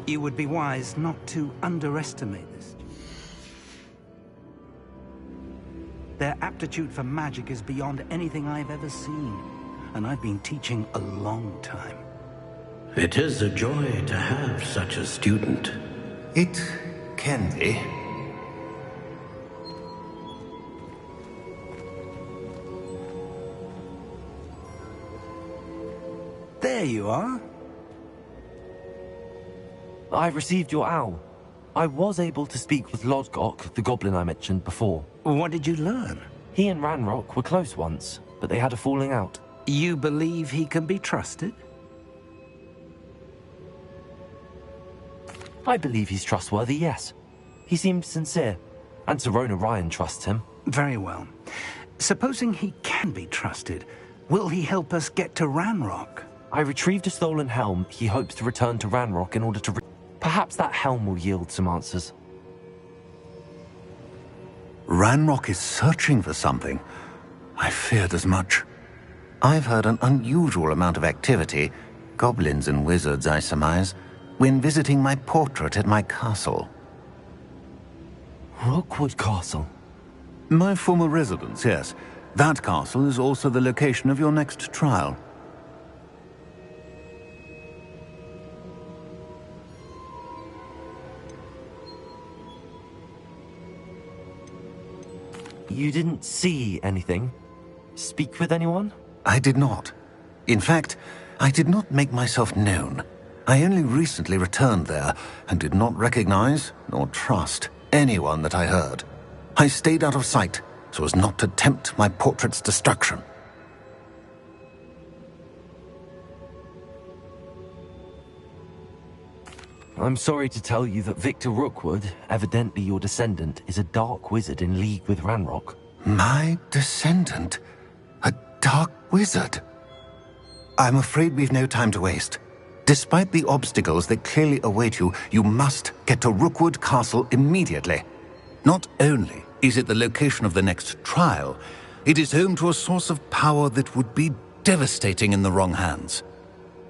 You would be wise not to underestimate this. Their aptitude for magic is beyond anything I've ever seen, and I've been teaching a long time. It is a joy to have such a student. It can be. There you are. I received your owl. I was able to speak with Lodgok, the goblin I mentioned before. What did you learn? He and Ranrock were close once, but they had a falling out. You believe he can be trusted? I believe he's trustworthy, yes. He seems sincere, and Sirona Ryan trusts him. Very well. Supposing he can be trusted, will he help us get to Ranrock? I retrieved a stolen helm he hopes to return to Ranrock in order to... Perhaps that helm will yield some answers. Ranrock is searching for something. I feared as much. I've heard an unusual amount of activity, goblins and wizards, I surmise, when visiting my portrait at my castle. Rookwood Castle? My former residence, yes. That castle is also the location of your next trial. You didn't see anything? Speak with anyone? I did not. In fact, I did not make myself known. I only recently returned there and did not recognize nor trust anyone that I heard. I stayed out of sight so as not to tempt my portrait's destruction. I'm sorry to tell you that Victor Rookwood, evidently your descendant, is a dark wizard in league with Ranrock. My descendant? A dark wizard? I'm afraid we've no time to waste. Despite the obstacles that clearly await you, you must get to Rookwood Castle immediately. Not only is it the location of the next trial, it is home to a source of power that would be devastating in the wrong hands.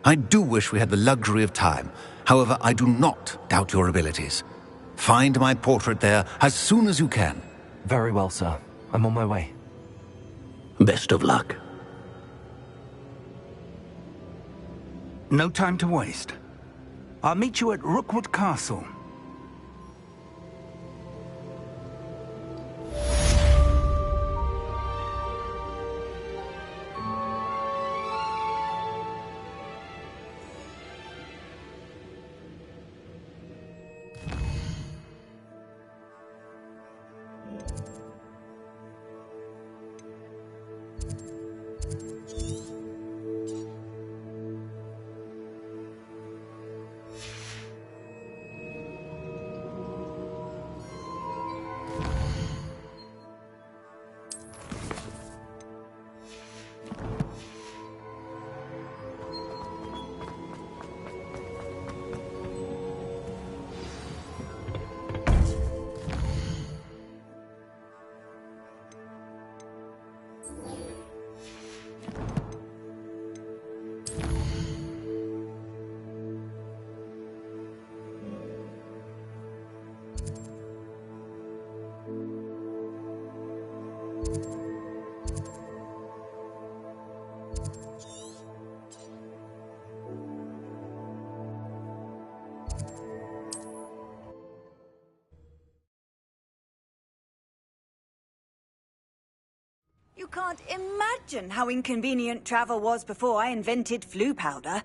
I do wish we had the luxury of time. However, I do not doubt your abilities. Find my portrait there as soon as you can. Very well, sir. I'm on my way. Best of luck. No time to waste. I'll meet you at Rookwood Castle. You can't imagine how inconvenient travel was before I invented flu powder.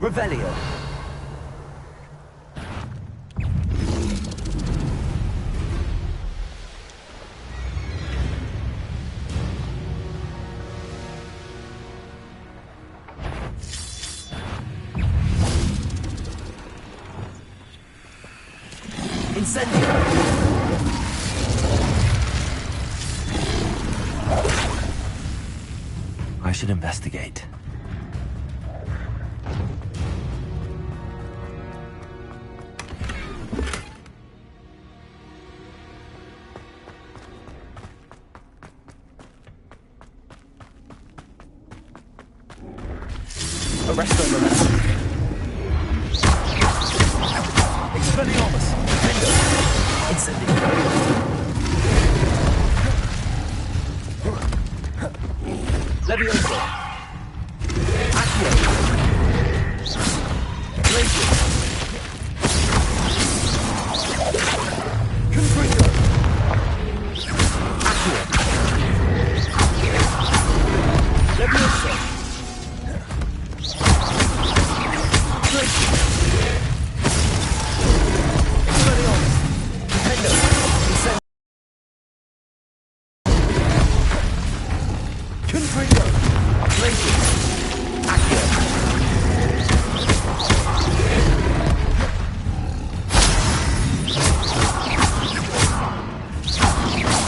Revelio. Incendio. I should investigate. Arresto momentum. Expelliarmus. Window. Incendio. Levioso. Accio. Glacier. Confringo. Accio. Levioso. Glacier. Expelliarmus. Nintendo. Incendio. Confringo. Glacier. Accio.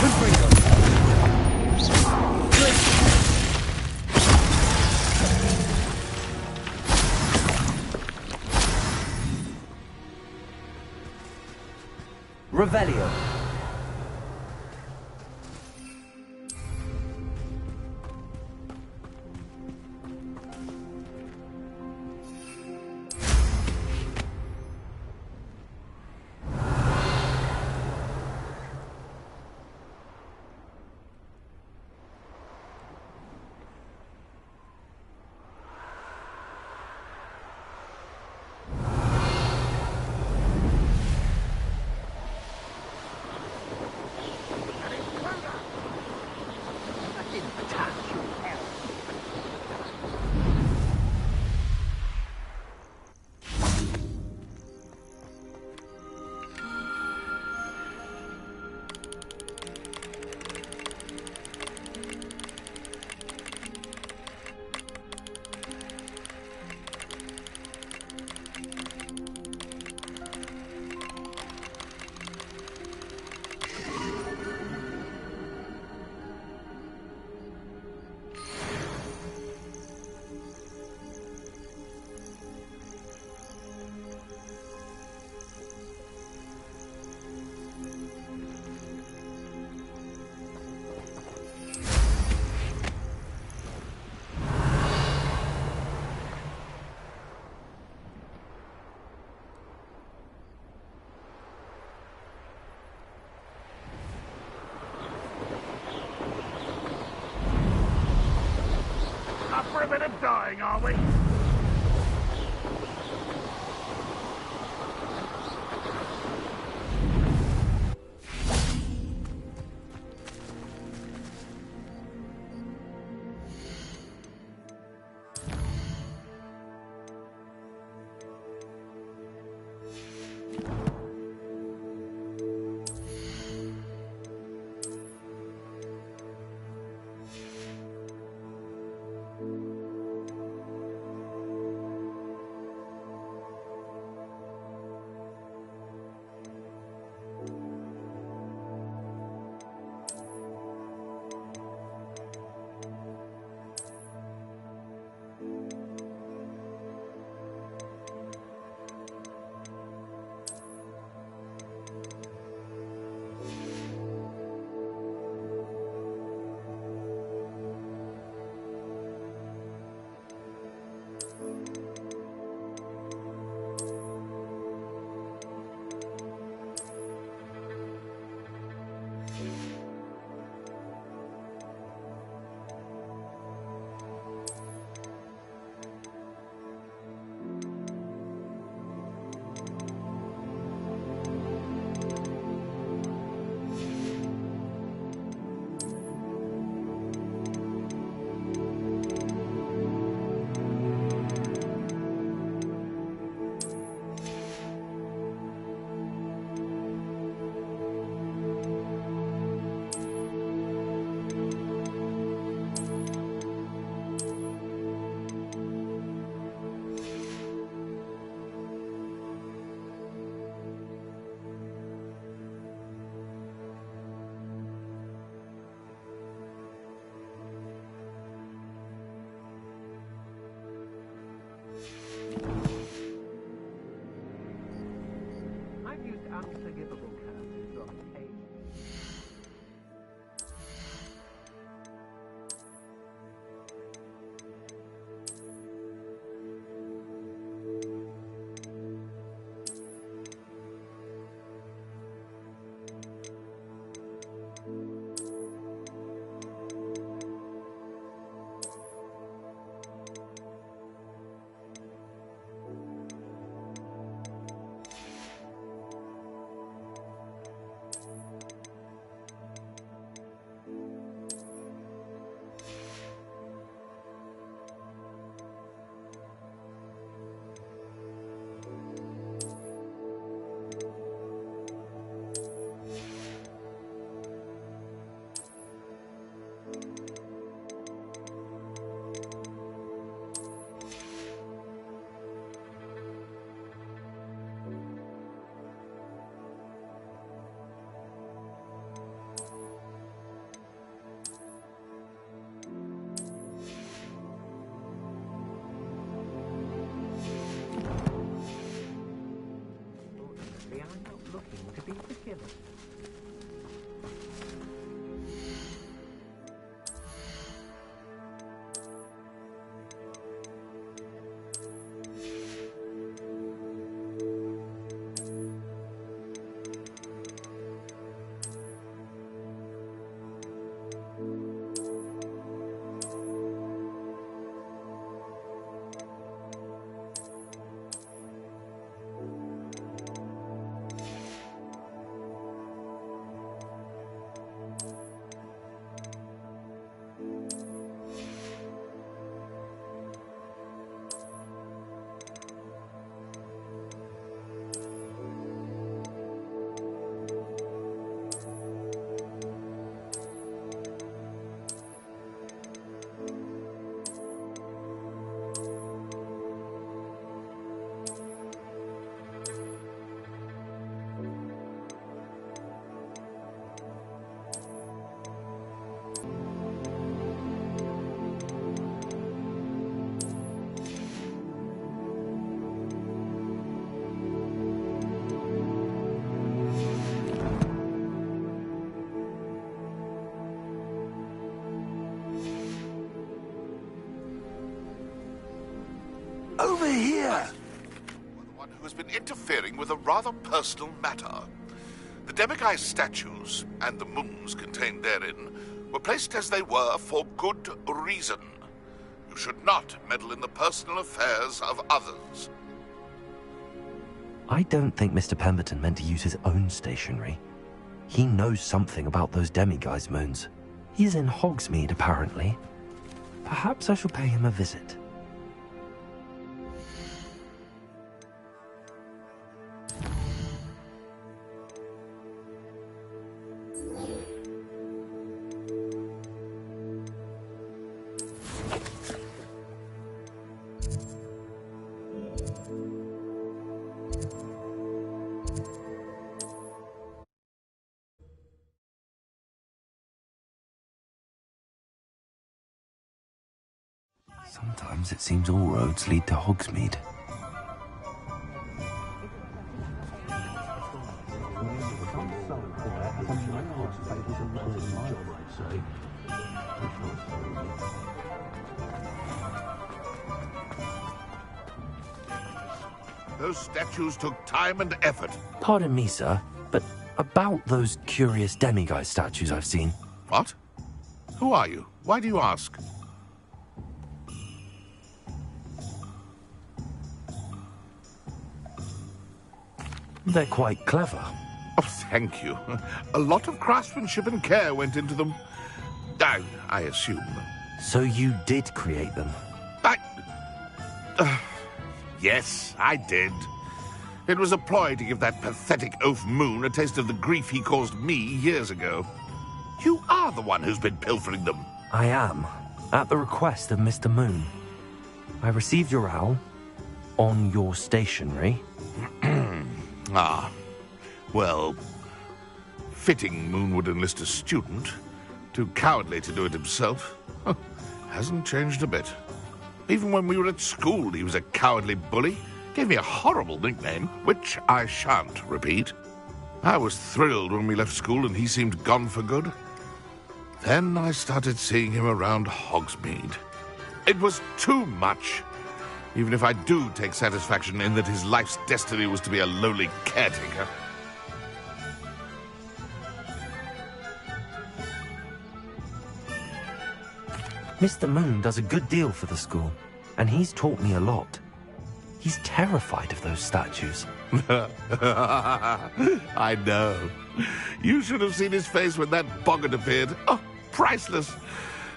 Confringo. Glacier. Revelio. Up for a bit of dying, are we? over here! You're the one who has been interfering with a rather personal matter. The demiguise statues and the moons contained therein were placed as they were for good reason. You should not meddle in the personal affairs of others. I don't think Mr. Pemberton meant to use his own stationery. He knows something about those demiguise moons. He's in Hogsmeade, apparently. Perhaps I shall pay him a visit. Sometimes it seems all roads lead to Hogsmeade. Those statues took time and effort. Pardon me, sir, but about those curious demiguise statues I've seen. What? Who are you? Why do you ask? They're quite clever. Oh, thank you. A lot of craftsmanship and care went into them. I assume. So you did create them? Yes, I did. It was a ploy to give that pathetic oaf Moon a taste of the grief he caused me years ago. You are the one who's been pilfering them. I am, at the request of Mr. Moon. I received your owl on your stationery. Ah, well, fitting Moon would enlist a student. Too cowardly to do it himself. Hasn't changed a bit. Even when we were at school, he was a cowardly bully. Gave me a horrible nickname, which I shan't repeat. I was thrilled when we left school and he seemed gone for good. Then I started seeing him around Hogsmeade. It was too much. Even if I do take satisfaction in that his life's destiny was to be a lowly caretaker. Mr. Moon does a good deal for the school, and he's taught me a lot. He's terrified of those statues. I know. You should have seen his face when that boggart appeared. Oh, priceless.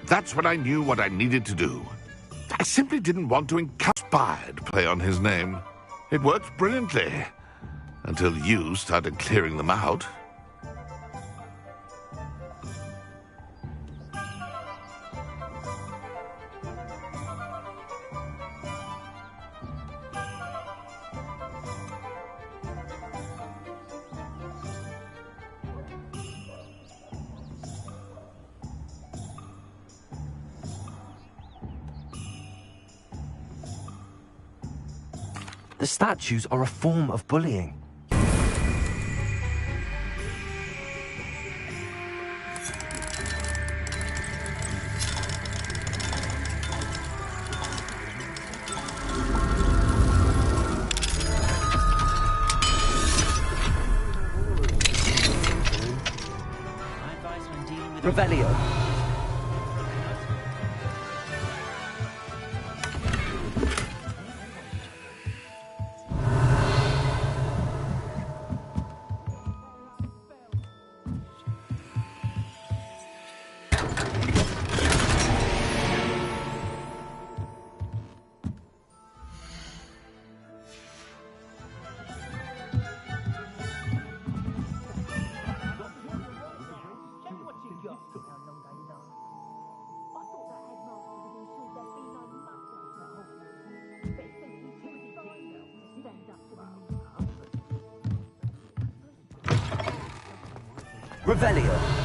That's when I knew what I needed to do. I simply didn't want to inspired play on his name. It worked brilliantly. Until you started clearing them out. The statues are a form of bullying. Revelio. Revelio.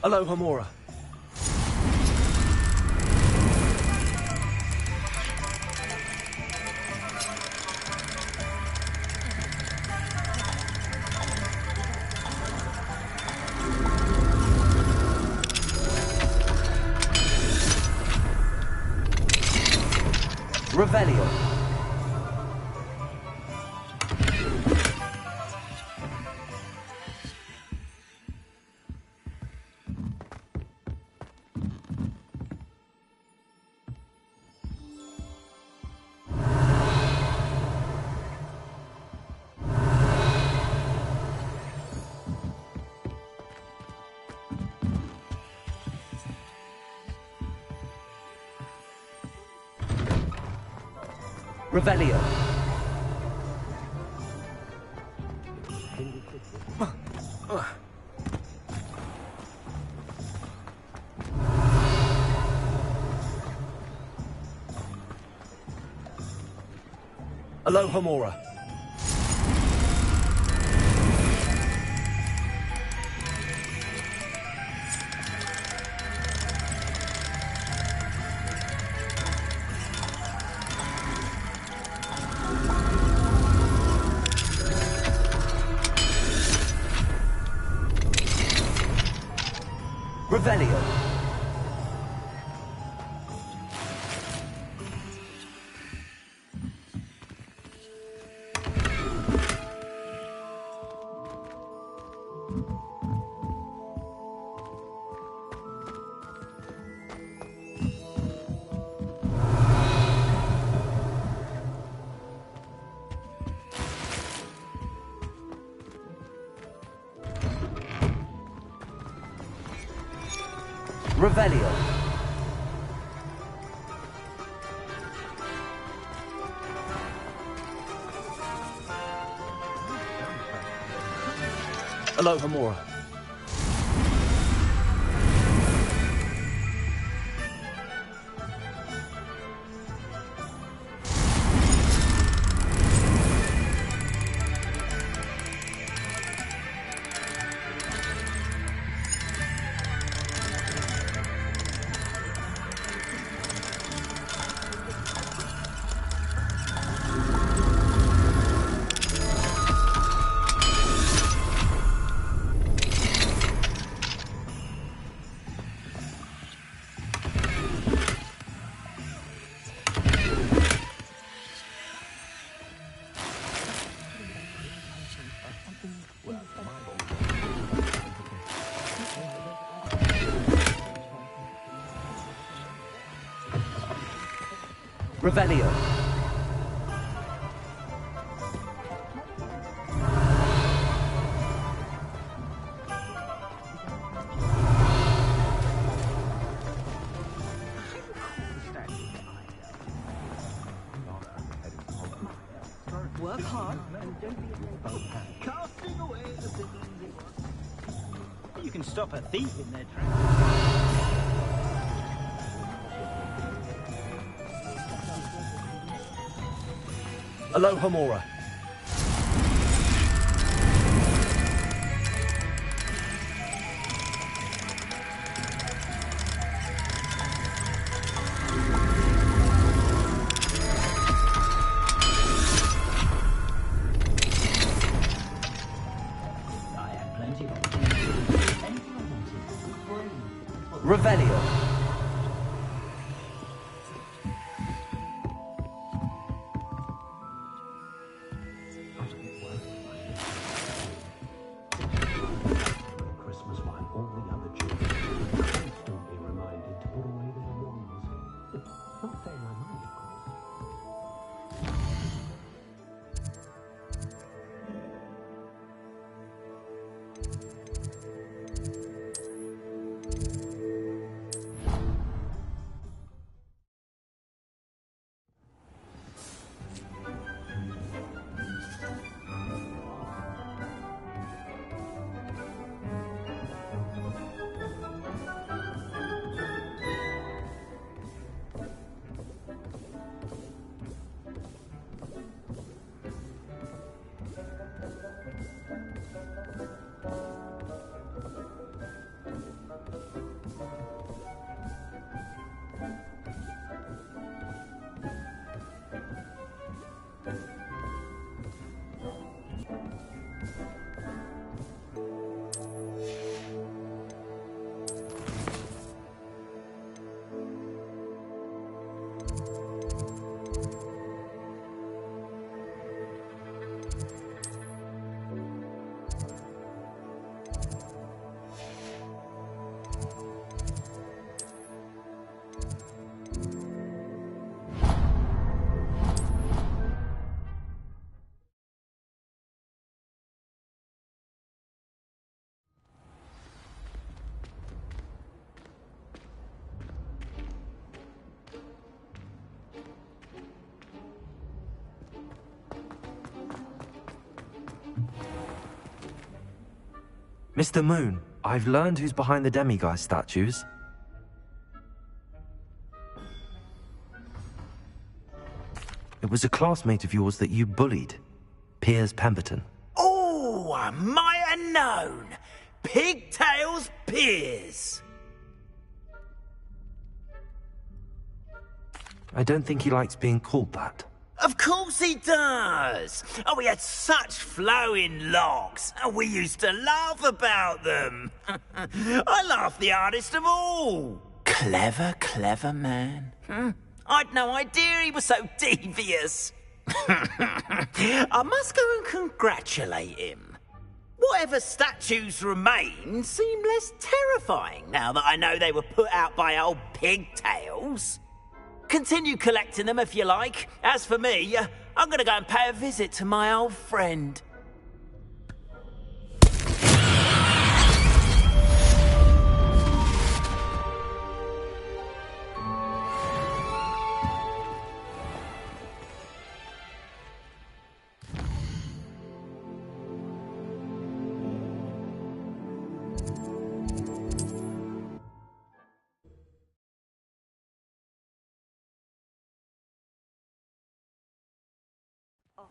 Aloha Mora. Revelio. Revelio. Aloha Mora. Revelio. Revelio. Aloha Mora. Revelio. Work hard and don't be afraid. Casting away the siblings it was. You can stop a thief in their tracks. Aloha Mora. I had plenty of opportunities. Anything I wanted. Revelio. Christmas while all the other children are constantly reminded to put away their wands. Not saying I mind, of course. Mr. Moon, I've learned who's behind the demiguise statues. It was a classmate of yours that you bullied, Piers Pemberton. Oh, I might have known. Pigtails Piers. I don't think he likes being called that. Of course he does. Oh, we had such flowing locks, and we used to laugh about them. I laughed the hardest of all. Clever, clever man. I'd no idea he was so devious. I must go and congratulate him. Whatever statues remain seem less terrifying now that I know they were put out by old pigtails. Continue collecting them if you like. As for me, I'm gonna go and pay a visit to my old friend.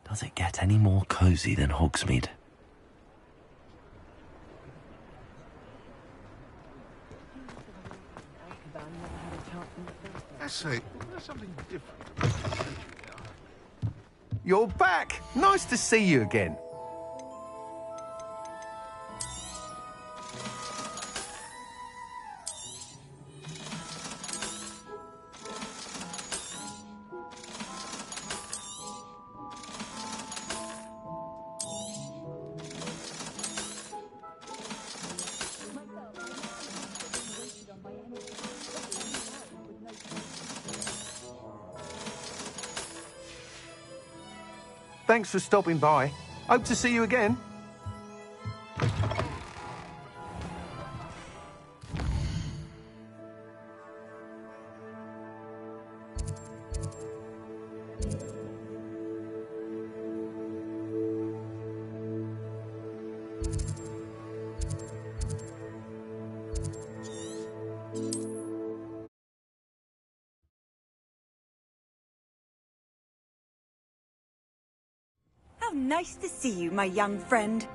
Does it get any more cozy than Hogsmeade? I say, there's something different. You're back! Nice to see you again. Thanks for stopping by. Hope to see you again. How nice to see you, my young friend.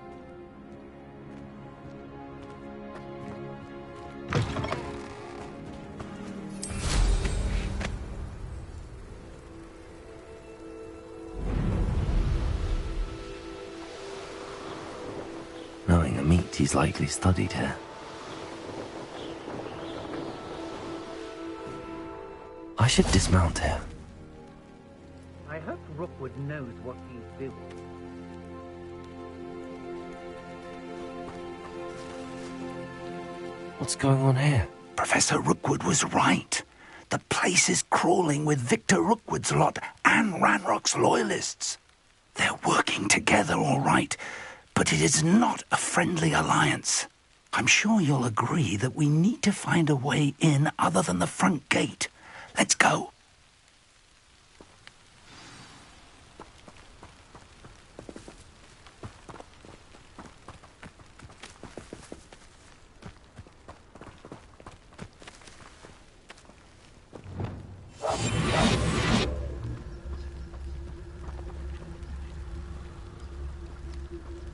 Knowing a meat, he's likely studied here. I should dismount here. I hope Rookwood knows what he's doing. What's going on here? Professor Rookwood was right. The place is crawling with Victor Rookwood's lot and Ranrock's loyalists. They're working together, all right, but it is not a friendly alliance. I'm sure you'll agree that we need to find a way in other than the front gate. Let's go.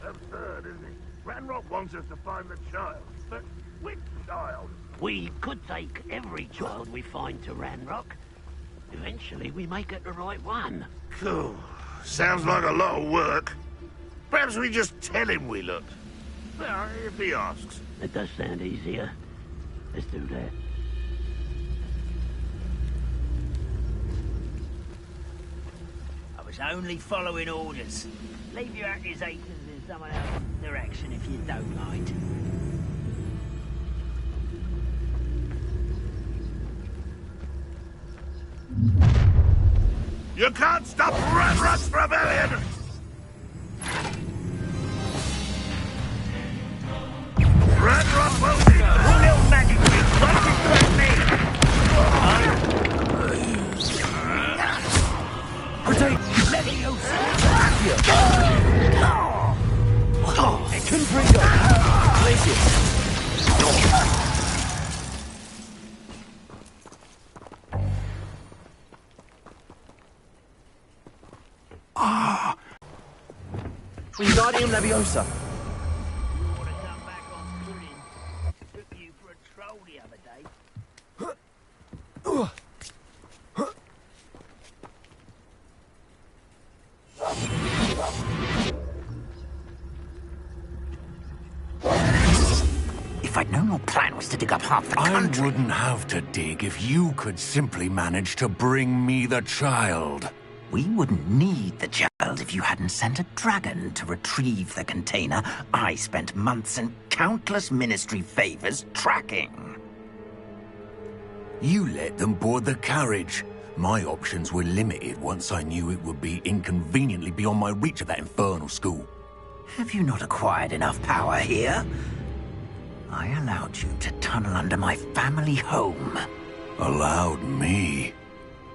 Absurd, isn't it? Ranrock wants us to find the child. But which child? We could take every child we find to Ranrock. Eventually we may get the right one. Cool. Sounds like a lot of work. Perhaps we just tell him we look. Well, if he asks. It does sound easier. Let's do that. I was only following orders. Leave your accusations in someone else's direction if you don't mind. You can't stop Ranrock's rebellion! Ranrock will be Little magic trick, don't distract me! Letting you It can bring up. Place it. Wingardium Leviosa. You want to come back on pudding? Took you for a troll the other day. If I'd known your plan was to dig up half the country... I wouldn't have to dig if you could simply manage to bring me the child. We wouldn't need the child if you hadn't sent a dragon to retrieve the container I spent months and countless ministry favors tracking. You let them board the carriage. My options were limited once I knew it would be inconveniently beyond my reach at that infernal school. Have you not acquired enough power here? I allowed you to tunnel under my family home. Allowed me?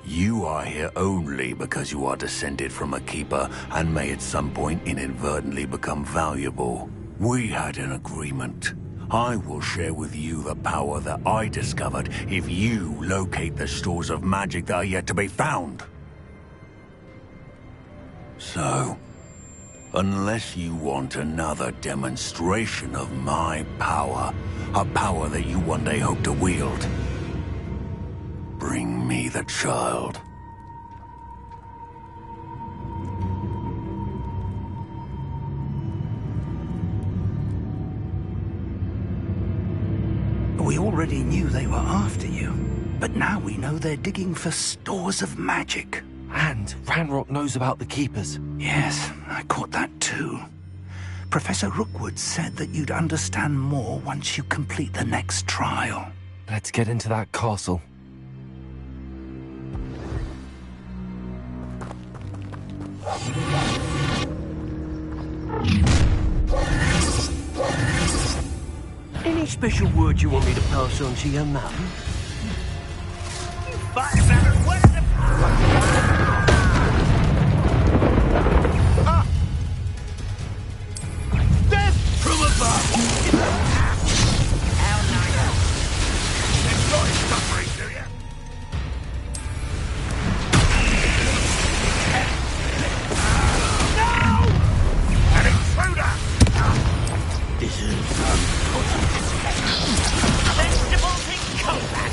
You are here only because you are descended from a keeper and may at some point inadvertently become valuable. We had an agreement. I will share with you the power that I discovered if you locate the stores of magic that are yet to be found. So, unless you want another demonstration of my power, a power that you one day hope to wield, bring me the child. We already knew they were after you, but now we know they're digging for stores of magic. And Ranrock knows about the Keepers. Yes, I caught that too. Professor Rookwood said that you'd understand more once you complete the next trial. Let's get into that castle. Any special word you want me to pass on to your mum? Fire batter, what is the... Ah! Death from above! How nice. Enjoy suffering, do you? No! An intruder! This is Vegetables in combat!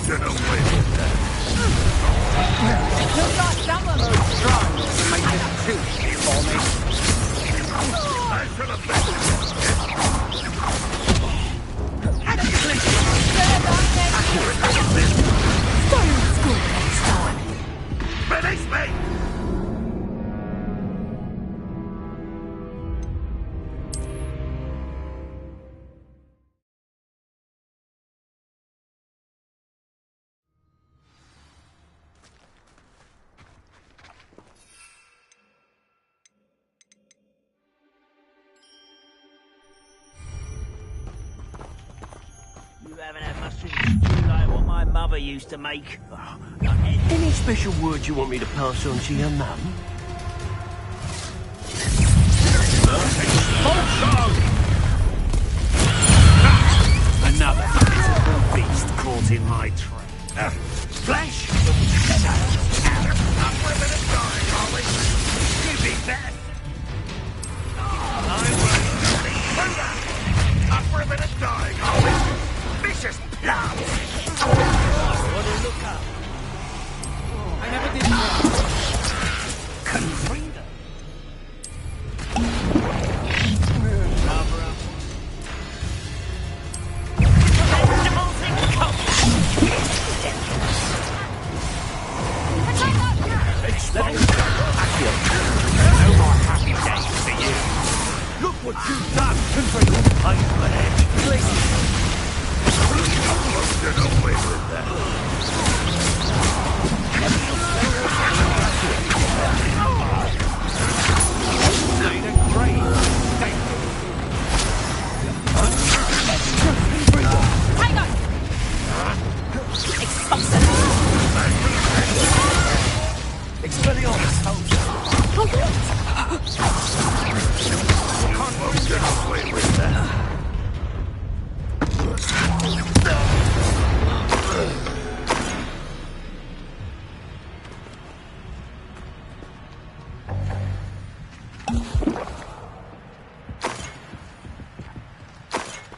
Get away with that. Looks like someone was trying to make this too easy for me. I should have bet. Stay in school next time. Finish me! You haven't had mustard and stew like what my mother used to make. Oh, not any. any special word you want me to pass on to your mum? Another physical beast caught in my trap. Flesh! Up for a bit of time, are we? You be best. Up for a bit of dying, are we? Vicious plum! What a look up. I never did that. Confringo. Cover up. Vegetables in No more happy days for you. Look what you've done. Confringo. I'm an edge. Please. Get away with that. Made a great mistake. Hang on! Expulsion! Expelliarmus. Get away with that.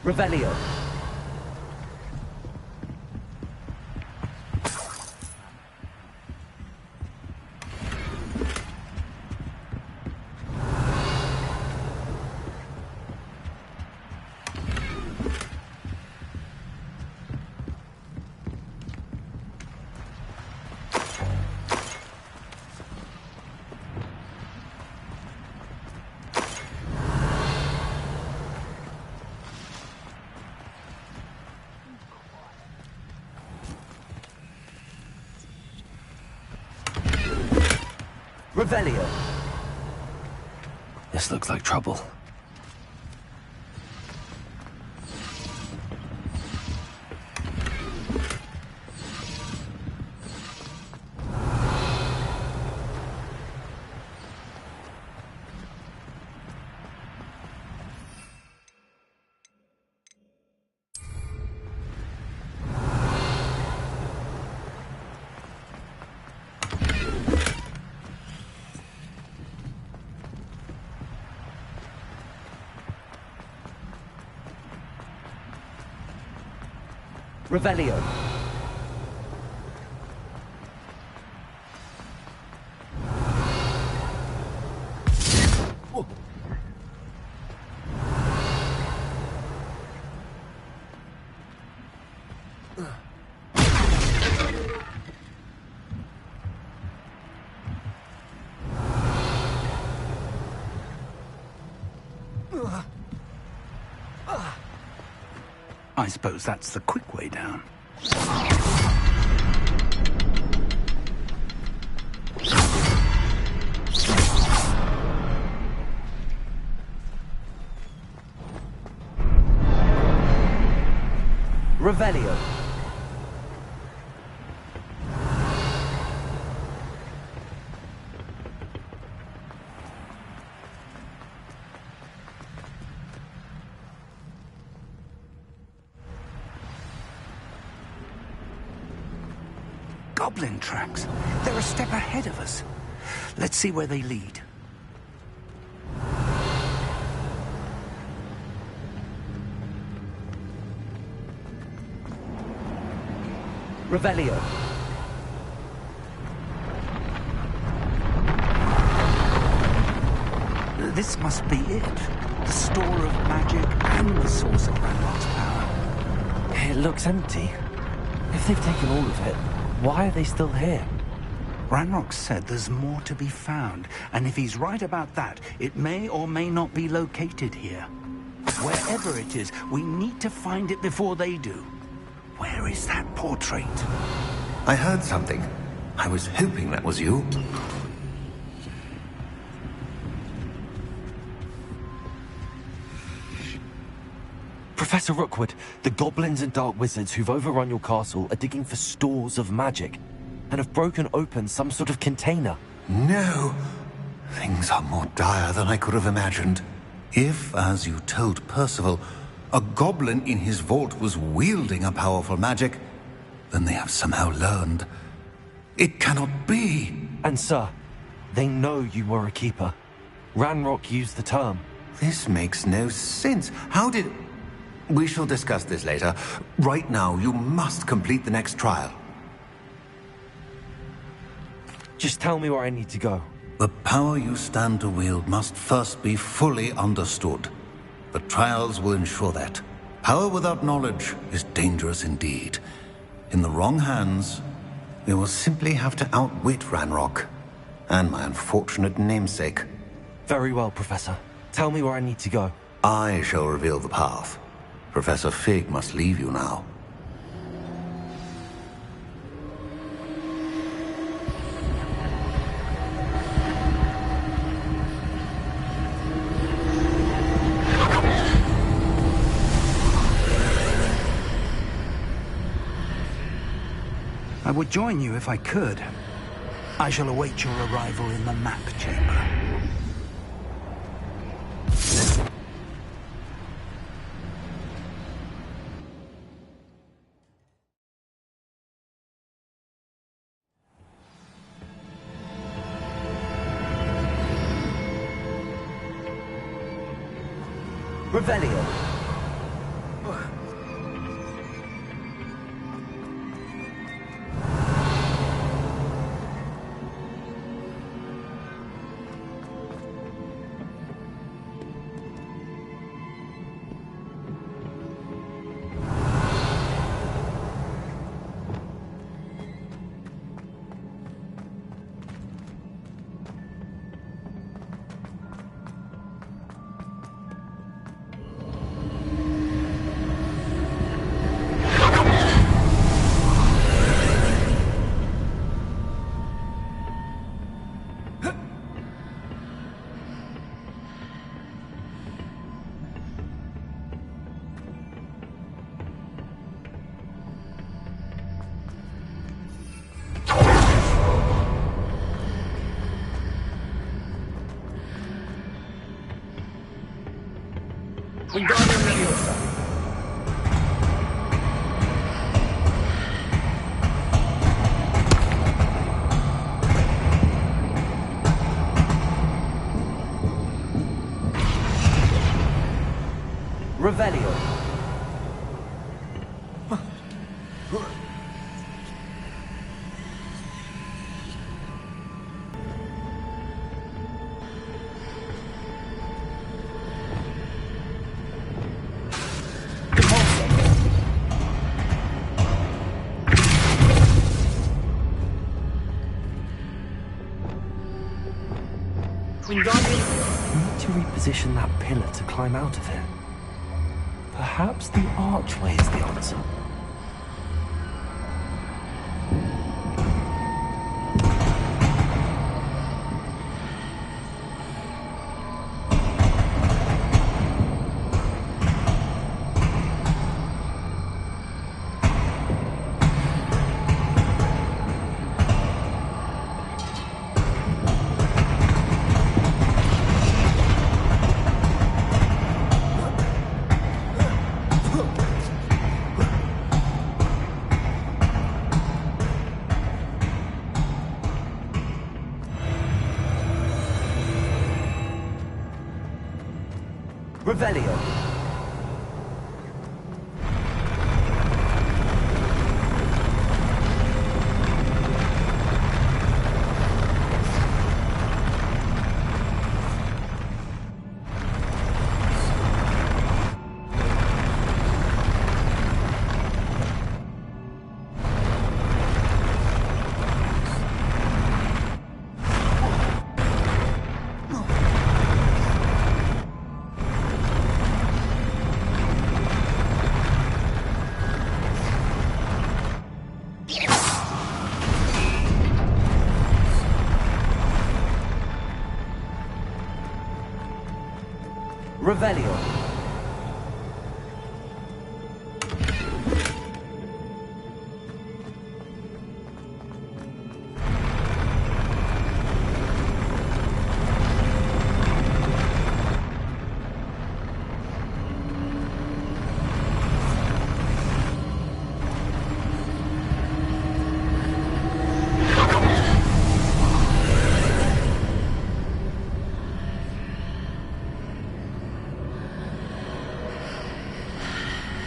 Revelio. Revelio. This looks like trouble. Revelio. Oh. I suppose that's the quick way down. Revelio. Goblin tracks. They're a step ahead of us. Let's see where they lead. Revelio. This must be it. The store of magic and the source of Ranrock's power. It looks empty. If they've taken all of it, why are they still here? Ranrock said there's more to be found, and if he's right about that, it may or may not be located here. Wherever it is, we need to find it before they do. Where is that portrait? I heard something. I was hoping that was you. Professor Rookwood, the goblins and dark wizards who've overrun your castle are digging for stores of magic and have broken open some sort of container. No. Things are more dire than I could have imagined. If, as you told Percival, a goblin in his vault was wielding a powerful magic, then they have somehow learned. It cannot be. And sir, they know you were a keeper. Ranrock used the term. This makes no sense. How did... We shall discuss this later. Right now, you must complete the next trial. Just tell me where I need to go. The power you stand to wield must first be fully understood. The trials will ensure that. Power without knowledge is dangerous indeed. In the wrong hands, we will simply have to outwit Ranrock and my unfortunate namesake. Very well, Professor. Tell me where I need to go. I shall reveal the path. Professor Fig must leave you now. I would join you if I could. I shall await your arrival in the map chamber. Revelio. Wingardium Leviosa. Revelio. Wingardium. We need to reposition that pillar to climb out of it. Perhaps the archway is the answer. Revelio. Revelio.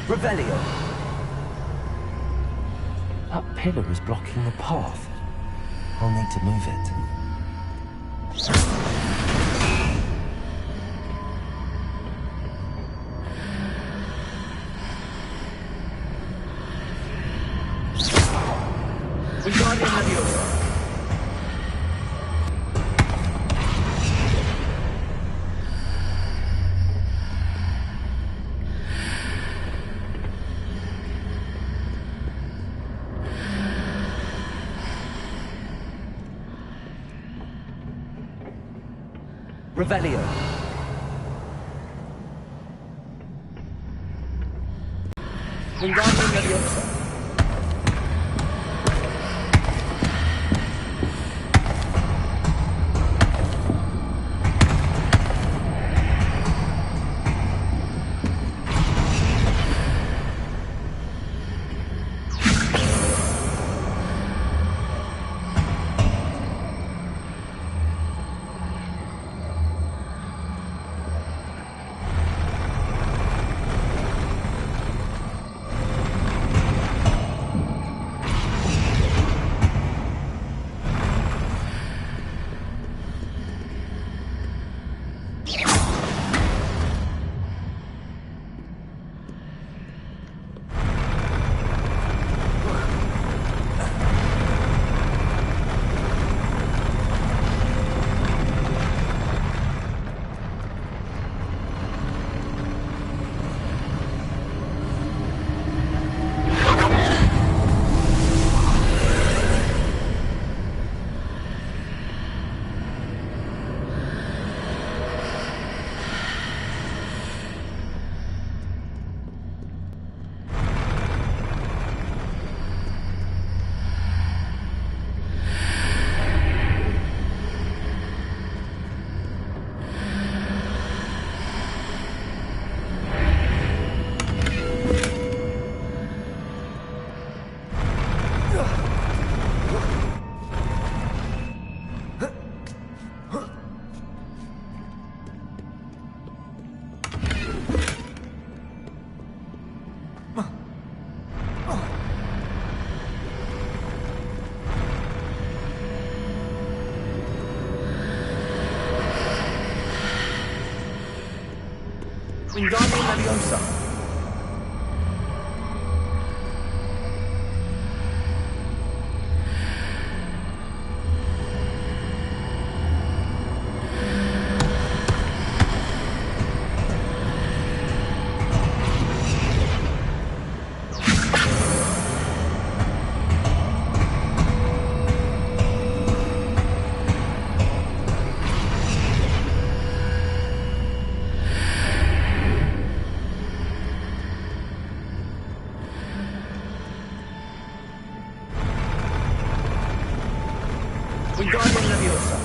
Revelio. That pillar is blocking the path. I'll need to move it. Wingardium Leviosa. Revelio. Wingardium Leviosa. Wingardium Leviosa. Wingardium Leviosa.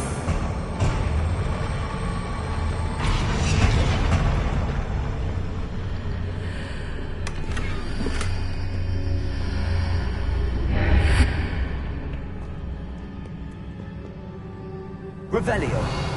Revelio.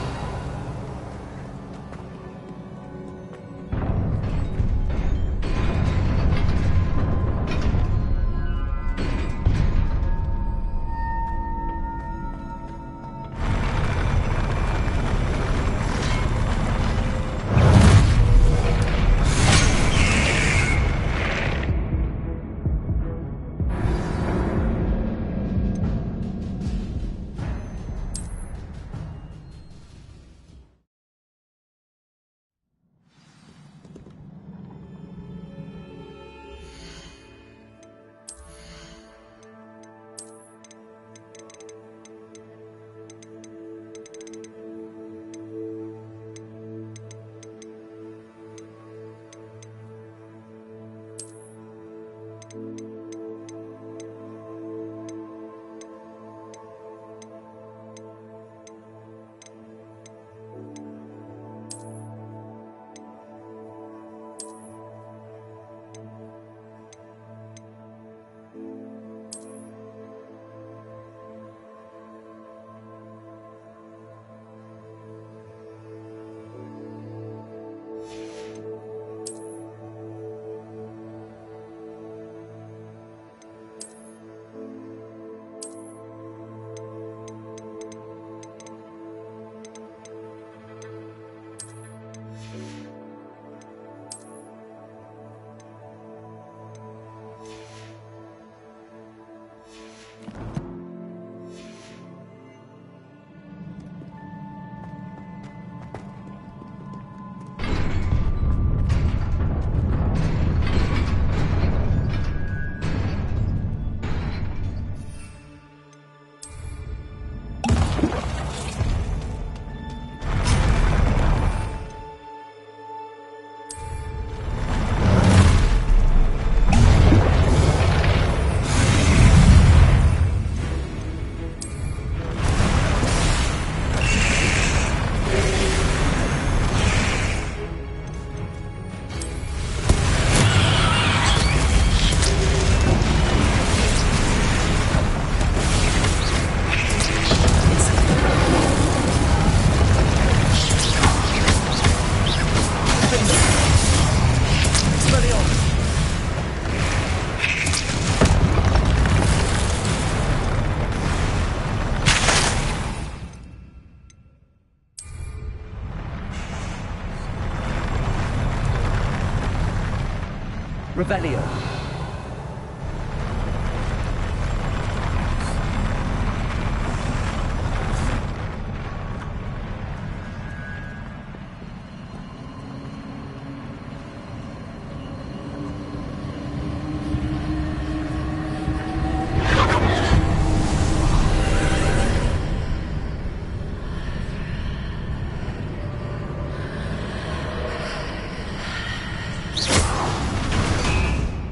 Revelio.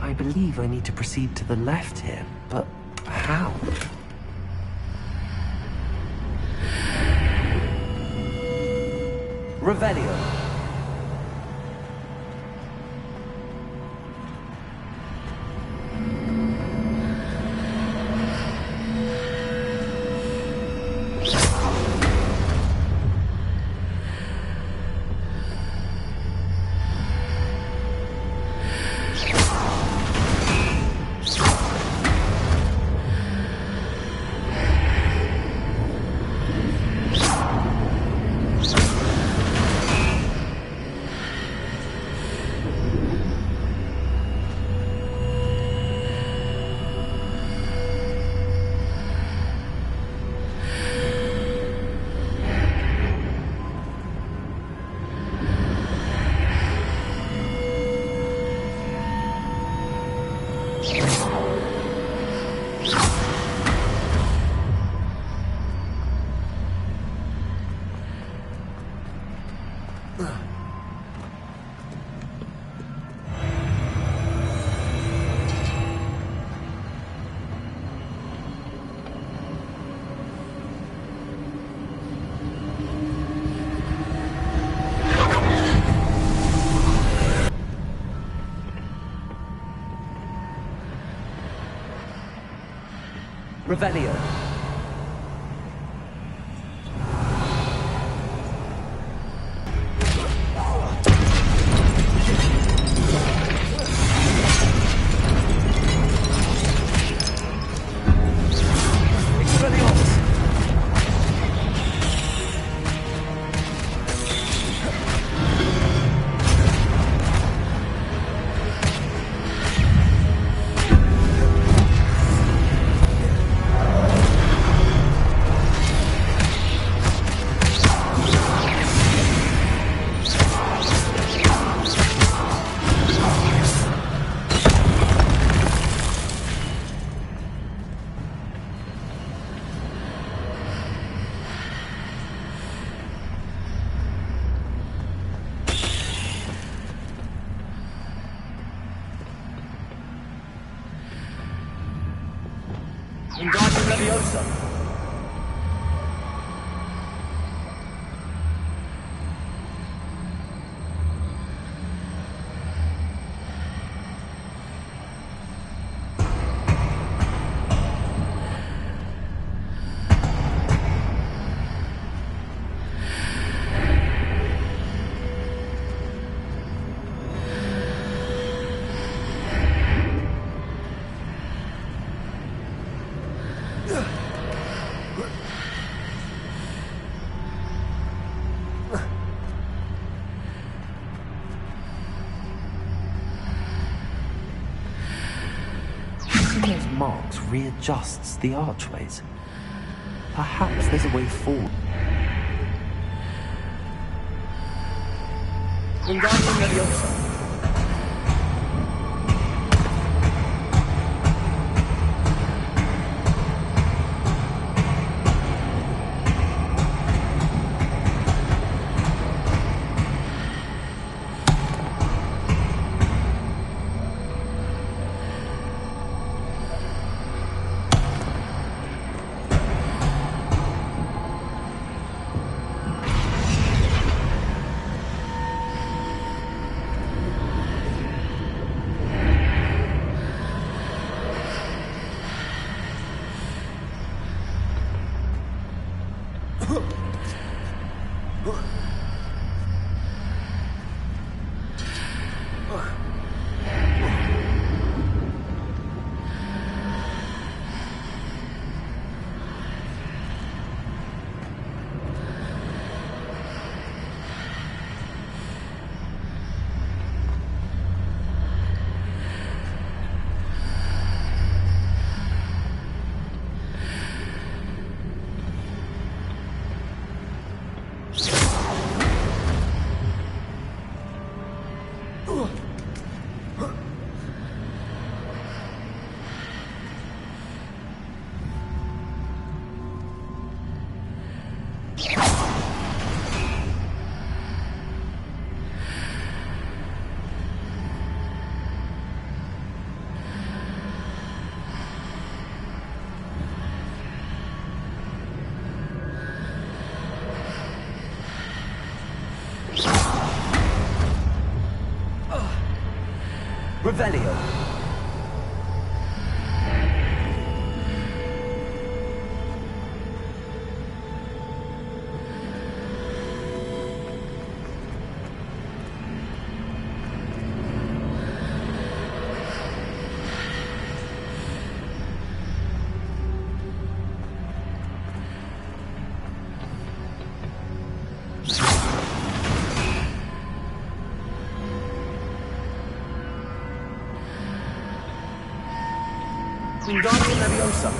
I believe I need to proceed to the left here, but how? Revelio. Revelio. Wingardium Leviosa. Those marks readjusts the archways. Perhaps there's a way forward. Wingardium Leviosa. Revelio. Wingardium Leviosa.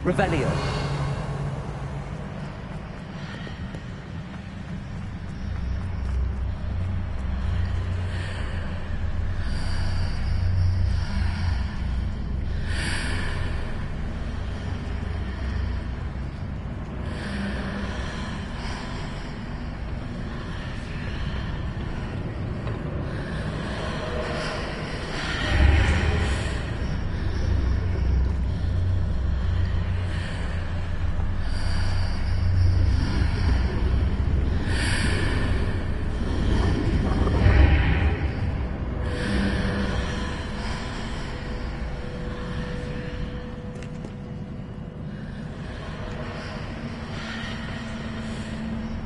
Revelio.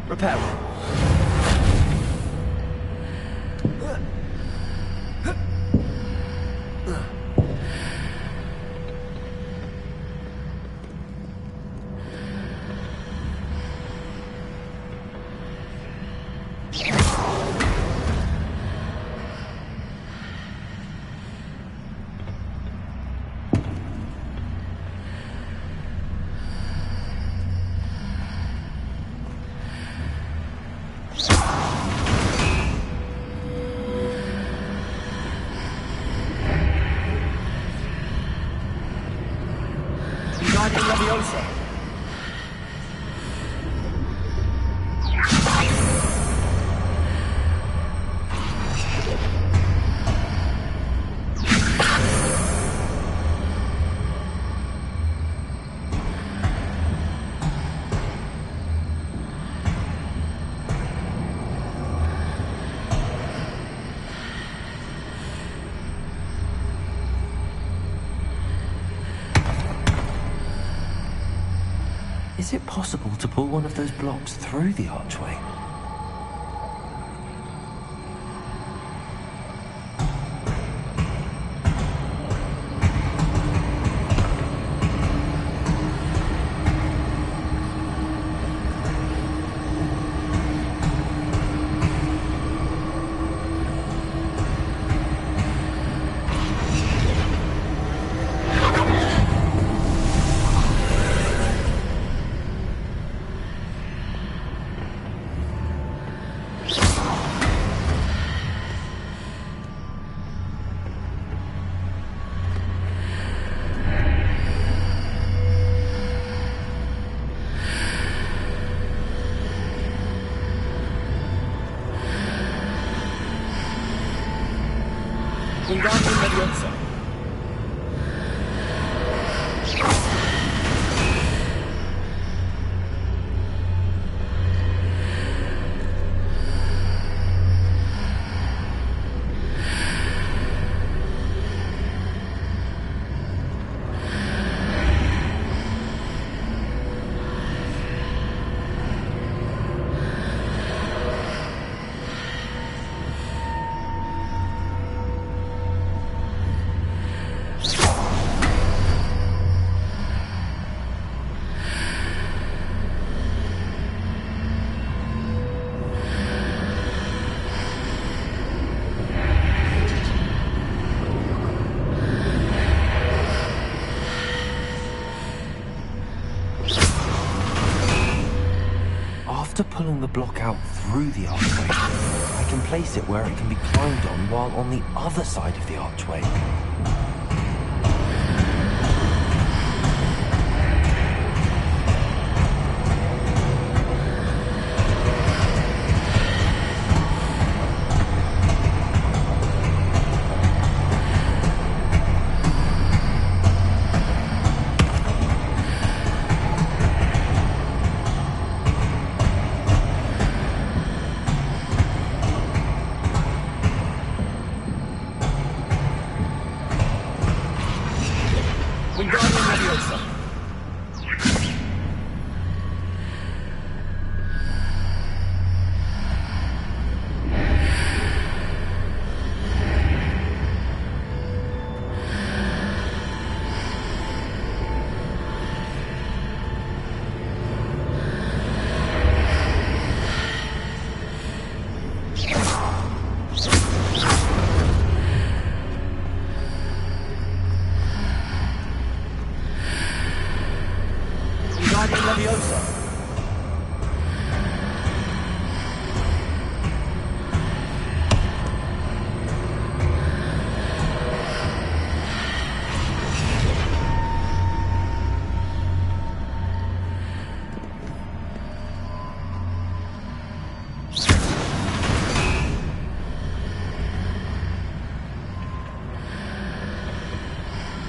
Repel. Is it possible to pull one of those blocks through the archway? Wingardium Leviosa. After pulling the block out through the archway, I can place it where it can be climbed on while on the other side of the archway. Wingardium Leviosa.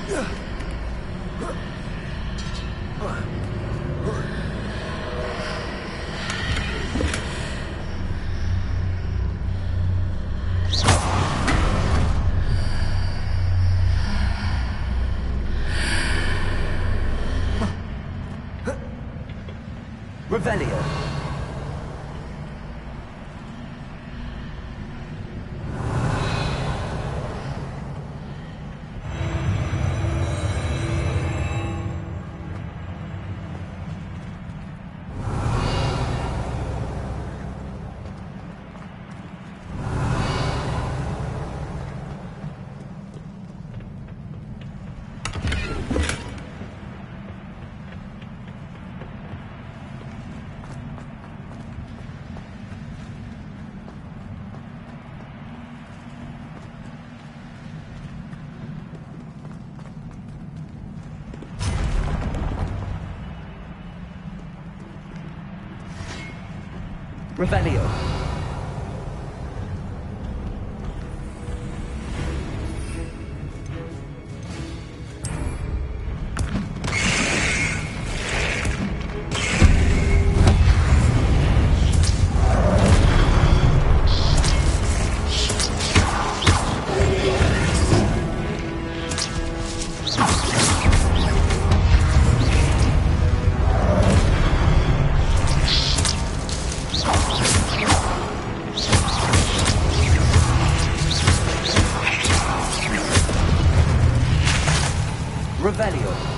Revelio. Revelio. Revelio.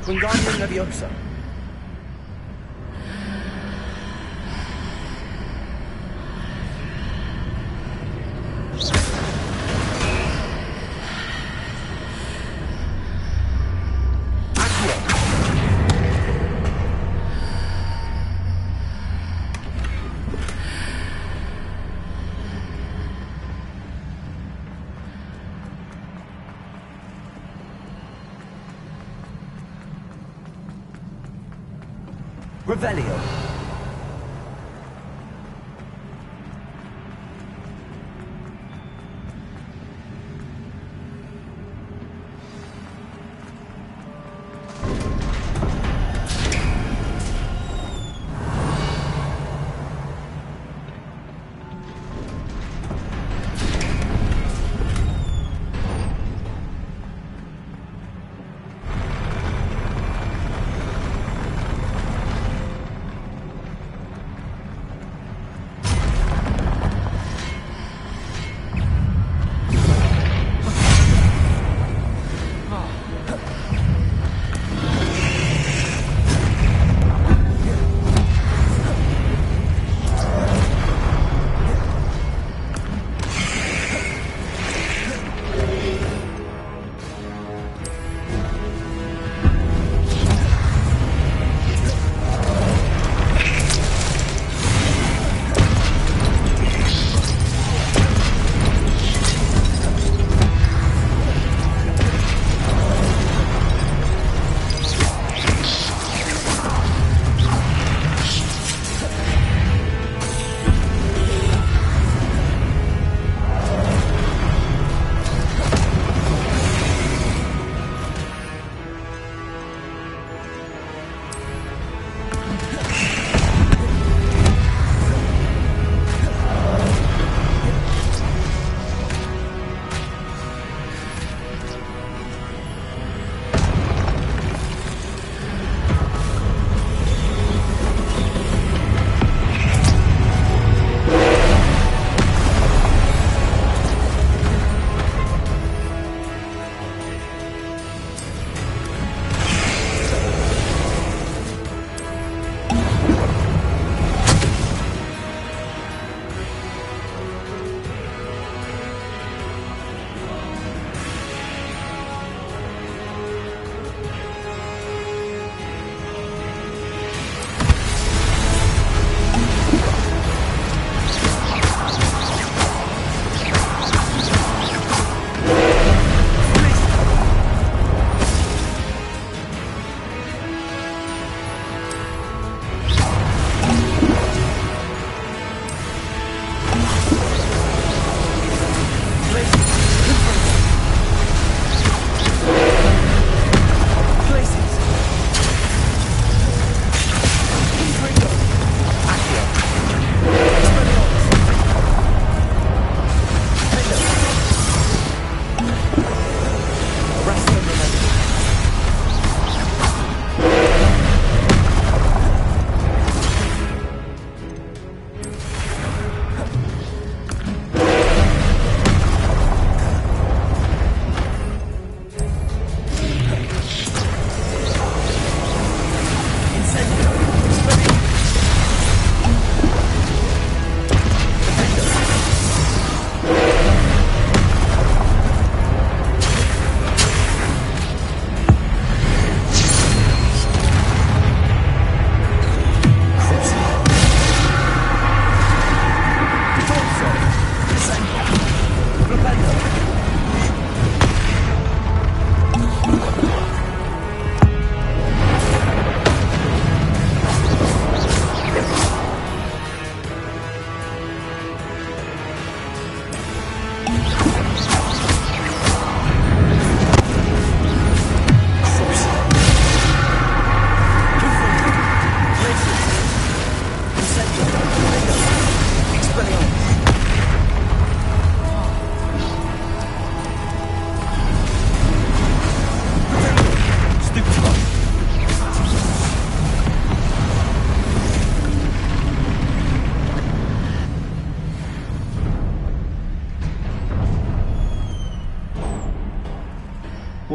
Wingardium Leviosa. Revelio.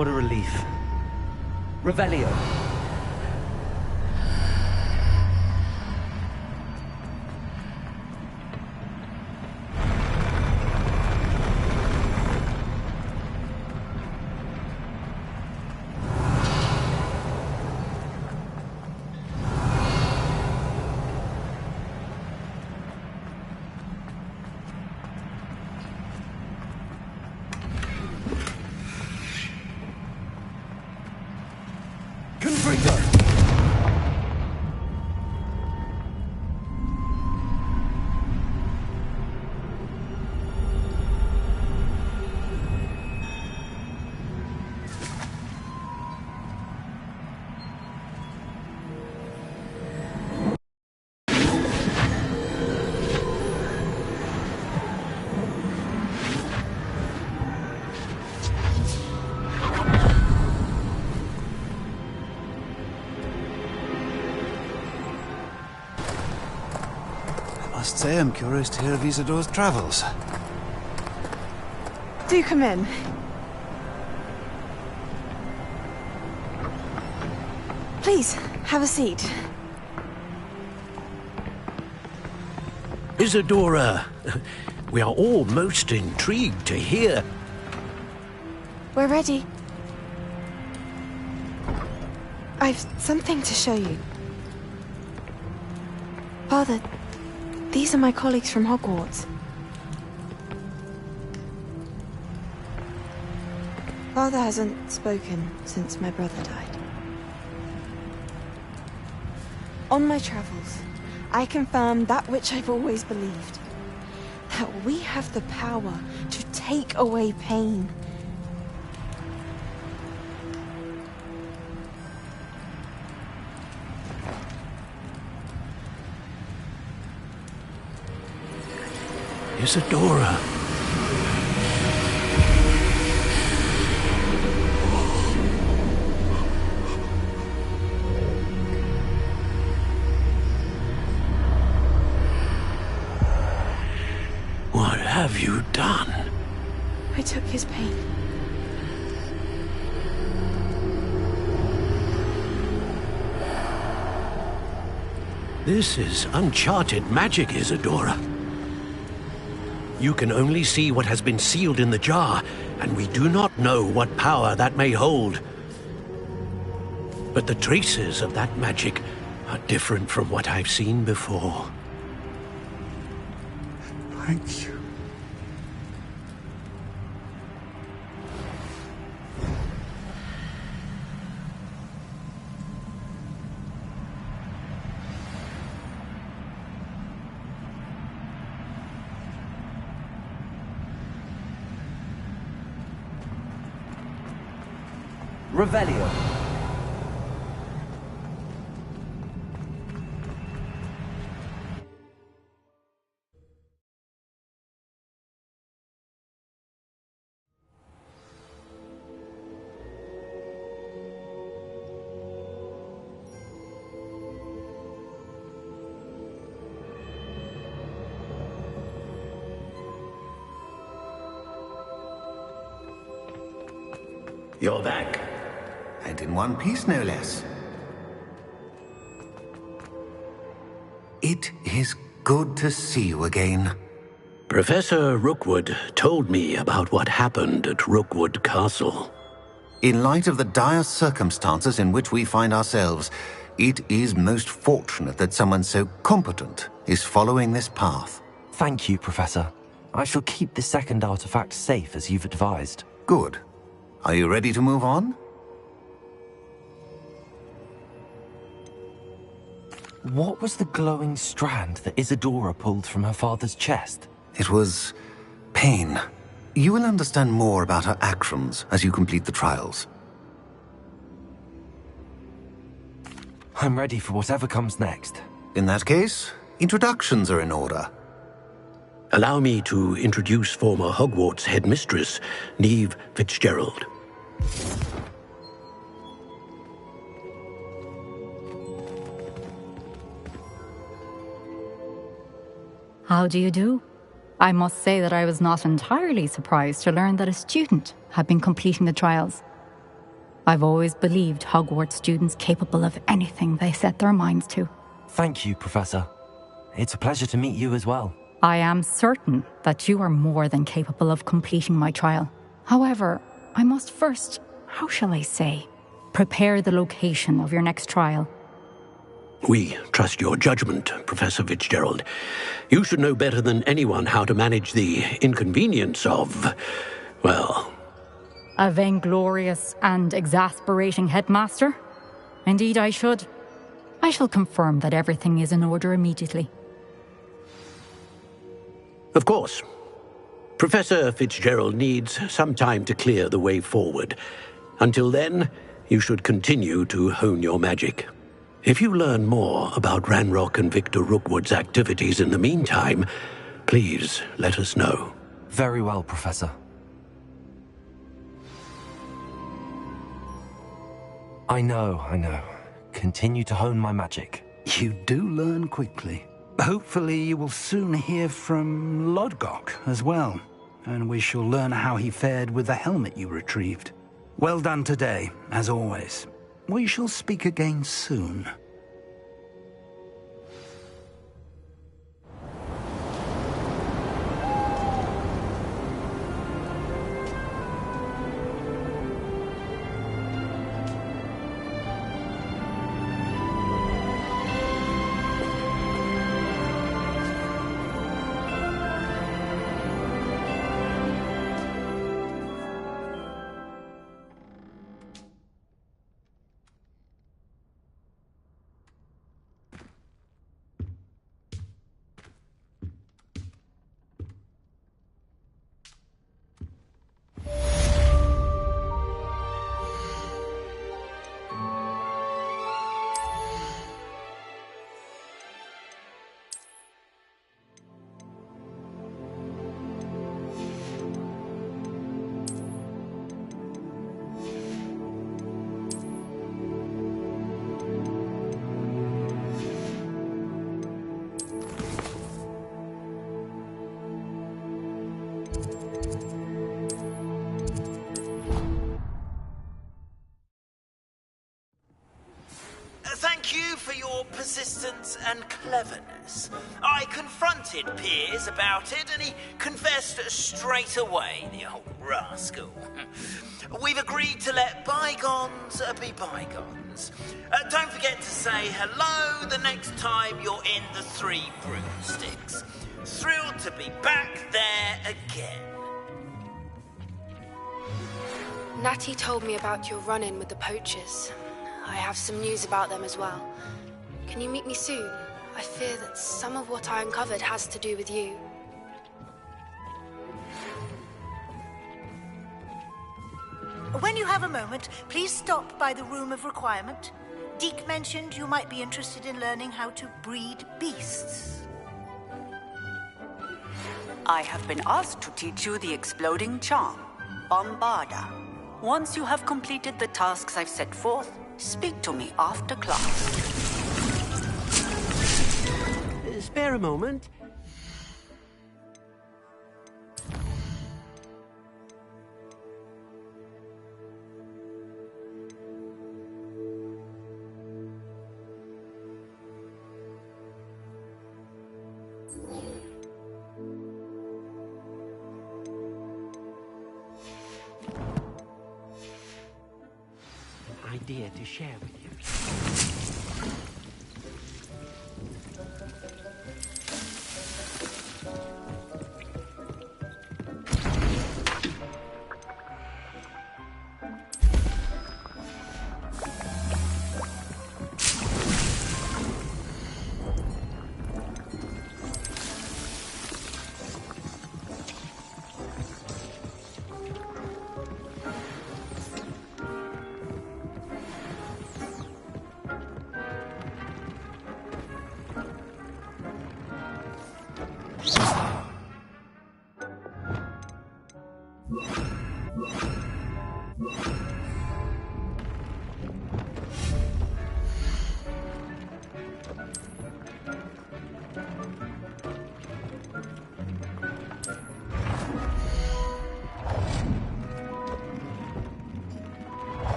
What a relief. Revelio. I must say I'm curious to hear of Isadore's travels. Do come in. Please, have a seat. Isadora, we are all most intrigued to hear. We're ready. I've something to show you. Father, these are my colleagues from Hogwarts. Father hasn't spoken since my brother died. On my travels, I confirmed that which I've always believed. That we have the power to take away pain. Isadora. What have you done? I took his pain. This is uncharted magic, Isadora. You can only see what has been sealed in the jar, and we do not know what power that may hold. But the traces of that magic are different from what I've seen before. Thank you. Revelio. You're back. And in one piece, no less. It is good to see you again. Professor Rookwood told me about what happened at Rookwood Castle. In light of the dire circumstances in which we find ourselves, it is most fortunate that someone so competent is following this path. Thank you, Professor. I shall keep the second artifact safe as you've advised. Good. Are you ready to move on? What was the glowing strand that Isadora pulled from her father's chest? It was pain. You will understand more about her actions as you complete the trials. I'm ready for whatever comes next. In that case, introductions are in order. Allow me to introduce former Hogwarts headmistress, Neve Fitzgerald. How do you do? I must say that I was not entirely surprised to learn that a student had been completing the trials. I've always believed Hogwarts students capable of anything they set their minds to. Thank you, Professor. It's a pleasure to meet you as well. I am certain that you are more than capable of completing my trial. However, I must first, how shall I say, prepare the location of your next trial. We trust your judgment, Professor Fitzgerald. You should know better than anyone how to manage the inconvenience of, well... A vainglorious and exasperating headmaster? Indeed I should. I shall confirm that everything is in order immediately. Of course. Professor Fitzgerald needs some time to clear the way forward. Until then, you should continue to hone your magic. If you learn more about Ranrock and Victor Rookwood's activities in the meantime, please let us know. Very well, Professor. I know. Continue to hone my magic. You do learn quickly. Hopefully you will soon hear from Lodgok as well, and we shall learn how he fared with the helmet you retrieved. Well done today, as always. We shall speak again soon. Thank you for your persistence and cleverness. I confronted Piers about it, and he confessed straight away, the old rascal. We've agreed to let bygones be bygones. Don't forget to say hello the next time you're in the Three Broomsticks. Thrilled to be back there again. Natty told me about your run-in with the poachers. I have some news about them as well. Can you meet me soon? I fear that some of what I uncovered has to do with you. When you have a moment, please stop by the Room of Requirement. Deke mentioned you might be interested in learning how to breed beasts. I have been asked to teach you the exploding charm, Bombarda. Once you have completed the tasks I've set forth, speak to me after class. Spare a moment. Idea to share with you.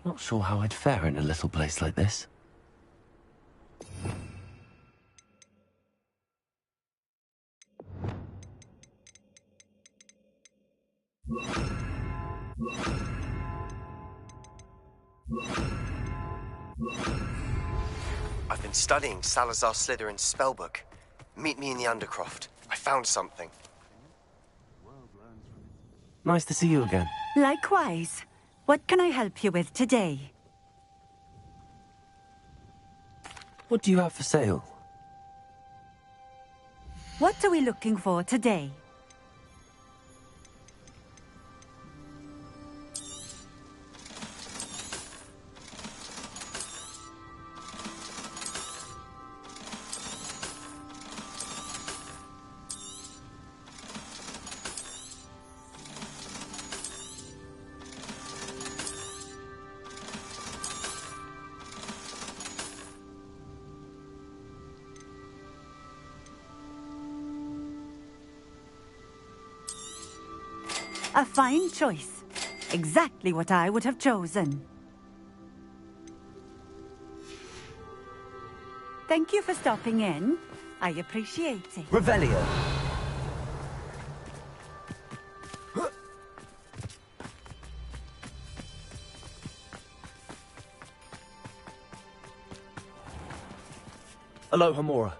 Not sure how I'd fare in a little place like this. I've been studying Salazar Slytherin's spellbook. Meet me in the Undercroft. I found something. Nice to see you again. Likewise. What can I help you with today? What do you have for sale? What are we looking for today? A fine choice. Exactly what I would have chosen. Thank you for stopping in. I appreciate it. Revelio. Aloha Mora.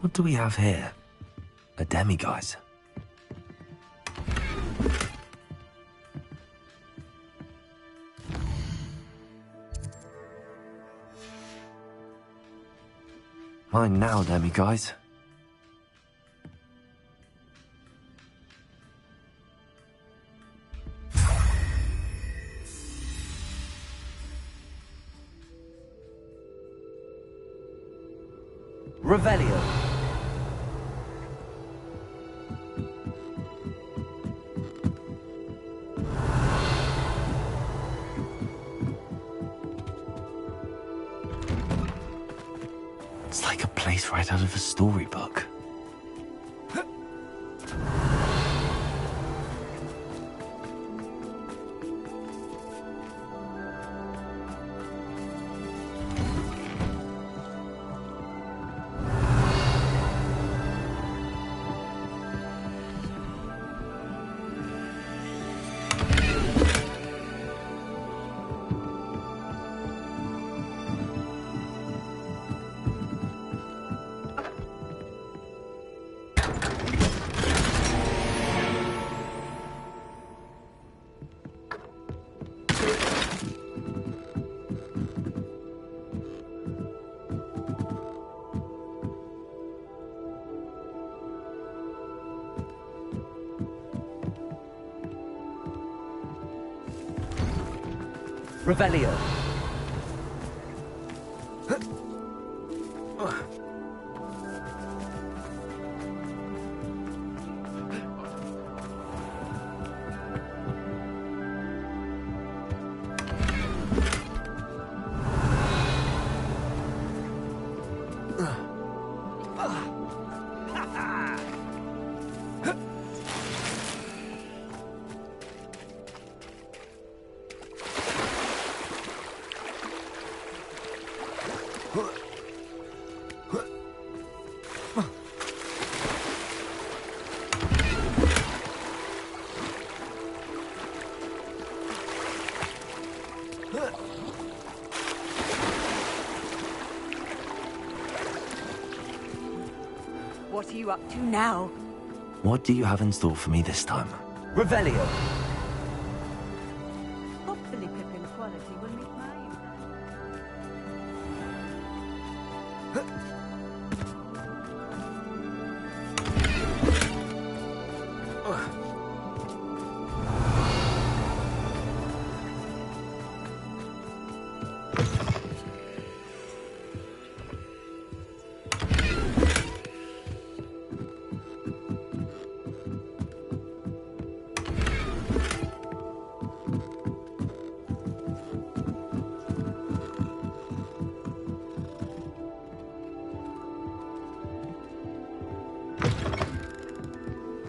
What do we have here? A demiguise. Mine now, demiguise. Revelio. It's like a place right out of a storybook. Revelio. What are you up to now? What do you have in store for me this time? Revelio. Hopefully Pippin's quality will meet mine.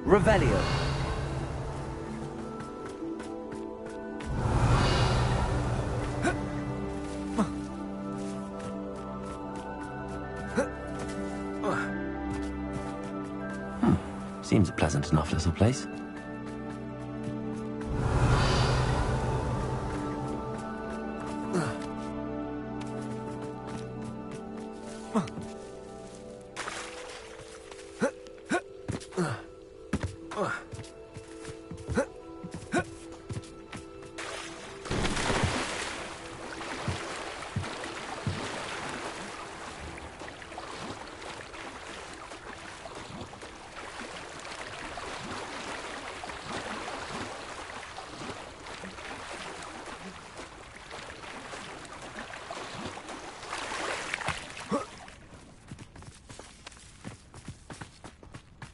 Revelio. Seems a pleasant enough little place.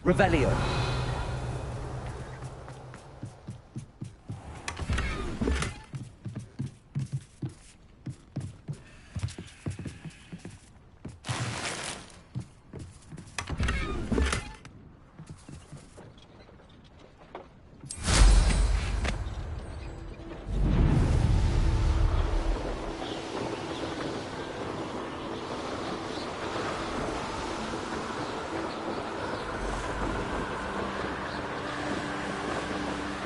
Revelio.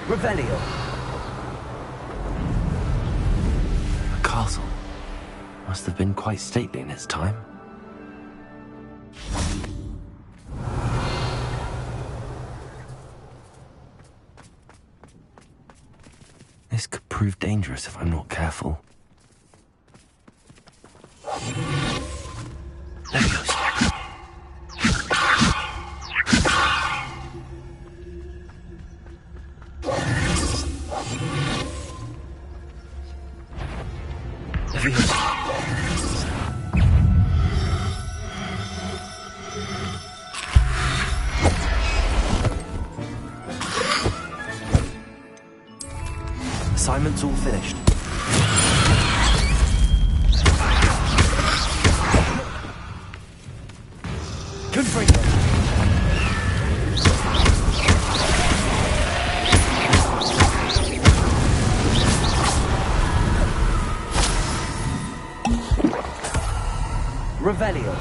Revelio. The castle must have been quite stately in its time. This could prove dangerous if I'm not careful. Assignment's all finished. Confringo. Revelio.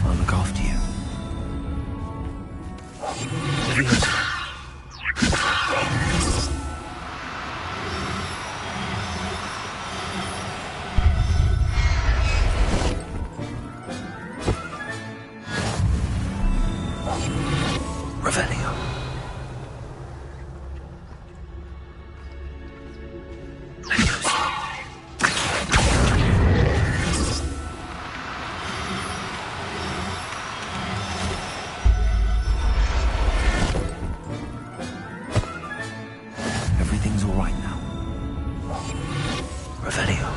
I'll look after you. Revelio. Everything's all right now. Revelio.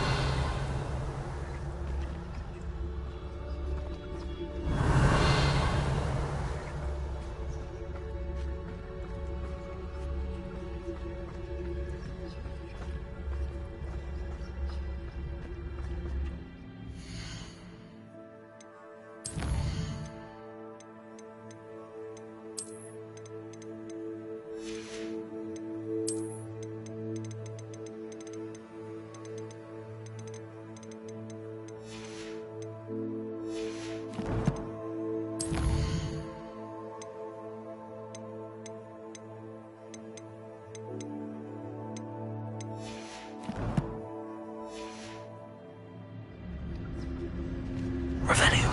Revelio.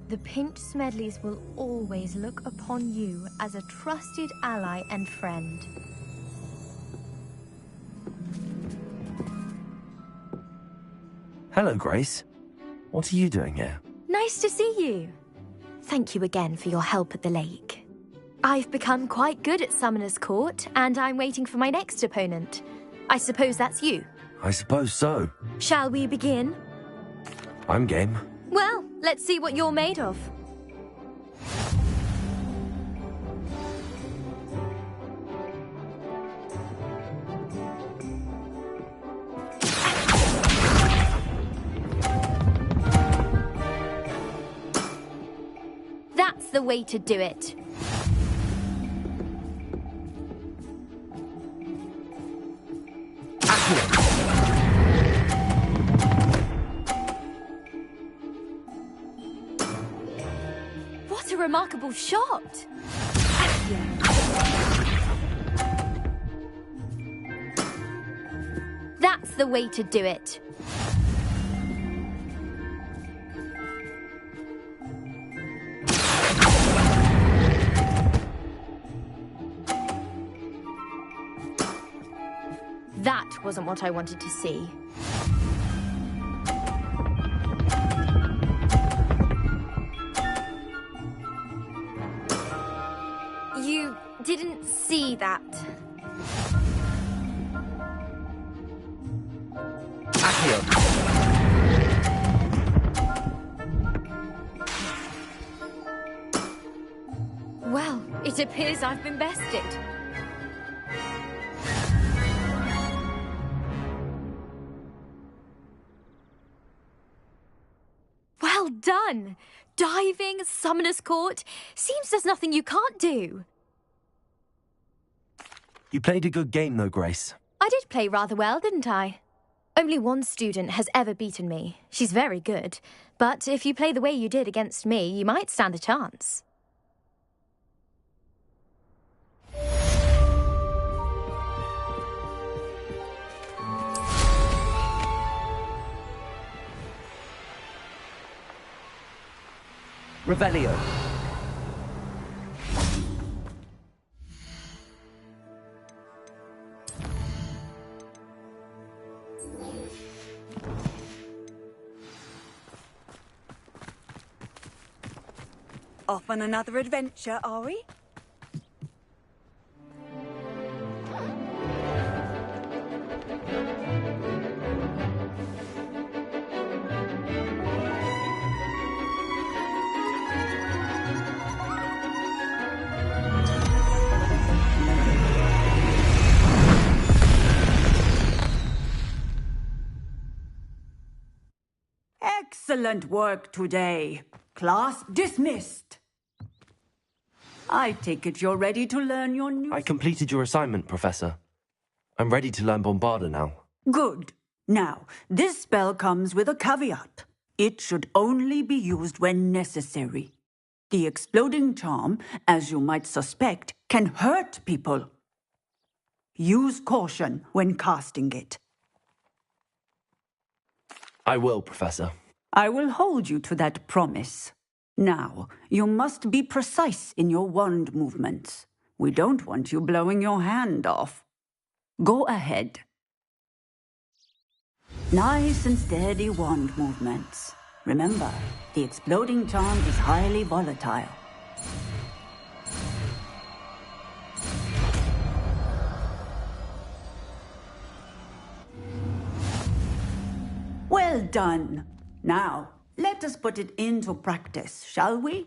The Pinch Smedleys will always look upon you as a trusted ally and friend. Hello, Grace. What are you doing here? Nice to see you. Thank you again for your help at the lake. I've become quite good at Summoner's Court, and I'm waiting for my next opponent. I suppose that's you. I suppose so. Shall we begin? I'm game. Well, let's see what you're made of. That's the way to do it. What a remarkable shot! That's the way to do it. That wasn't what I wanted to see. You didn't see that. Well, it appears I've been bested. Well done! Diving, Summoner's Court. Seems there's nothing you can't do. You played a good game, though, Grace. I did play rather well, didn't I? Only one student has ever beaten me. She's very good. But if you play the way you did against me, you might stand a chance. Revelio. Off on another adventure, are we? Excellent work today. Class dismissed. I take it you're ready to learn your new... I completed your assignment, Professor. I'm ready to learn Bombarda now. Good. Now, this spell comes with a caveat. It should only be used when necessary. The exploding charm, as you might suspect, can hurt people. Use caution when casting it. I will, Professor. I will hold you to that promise. Now, you must be precise in your wand movements. We don't want you blowing your hand off. Go ahead. Nice and steady wand movements. Remember, the exploding charm is highly volatile. Well done. Now, let us put it into practice, shall we?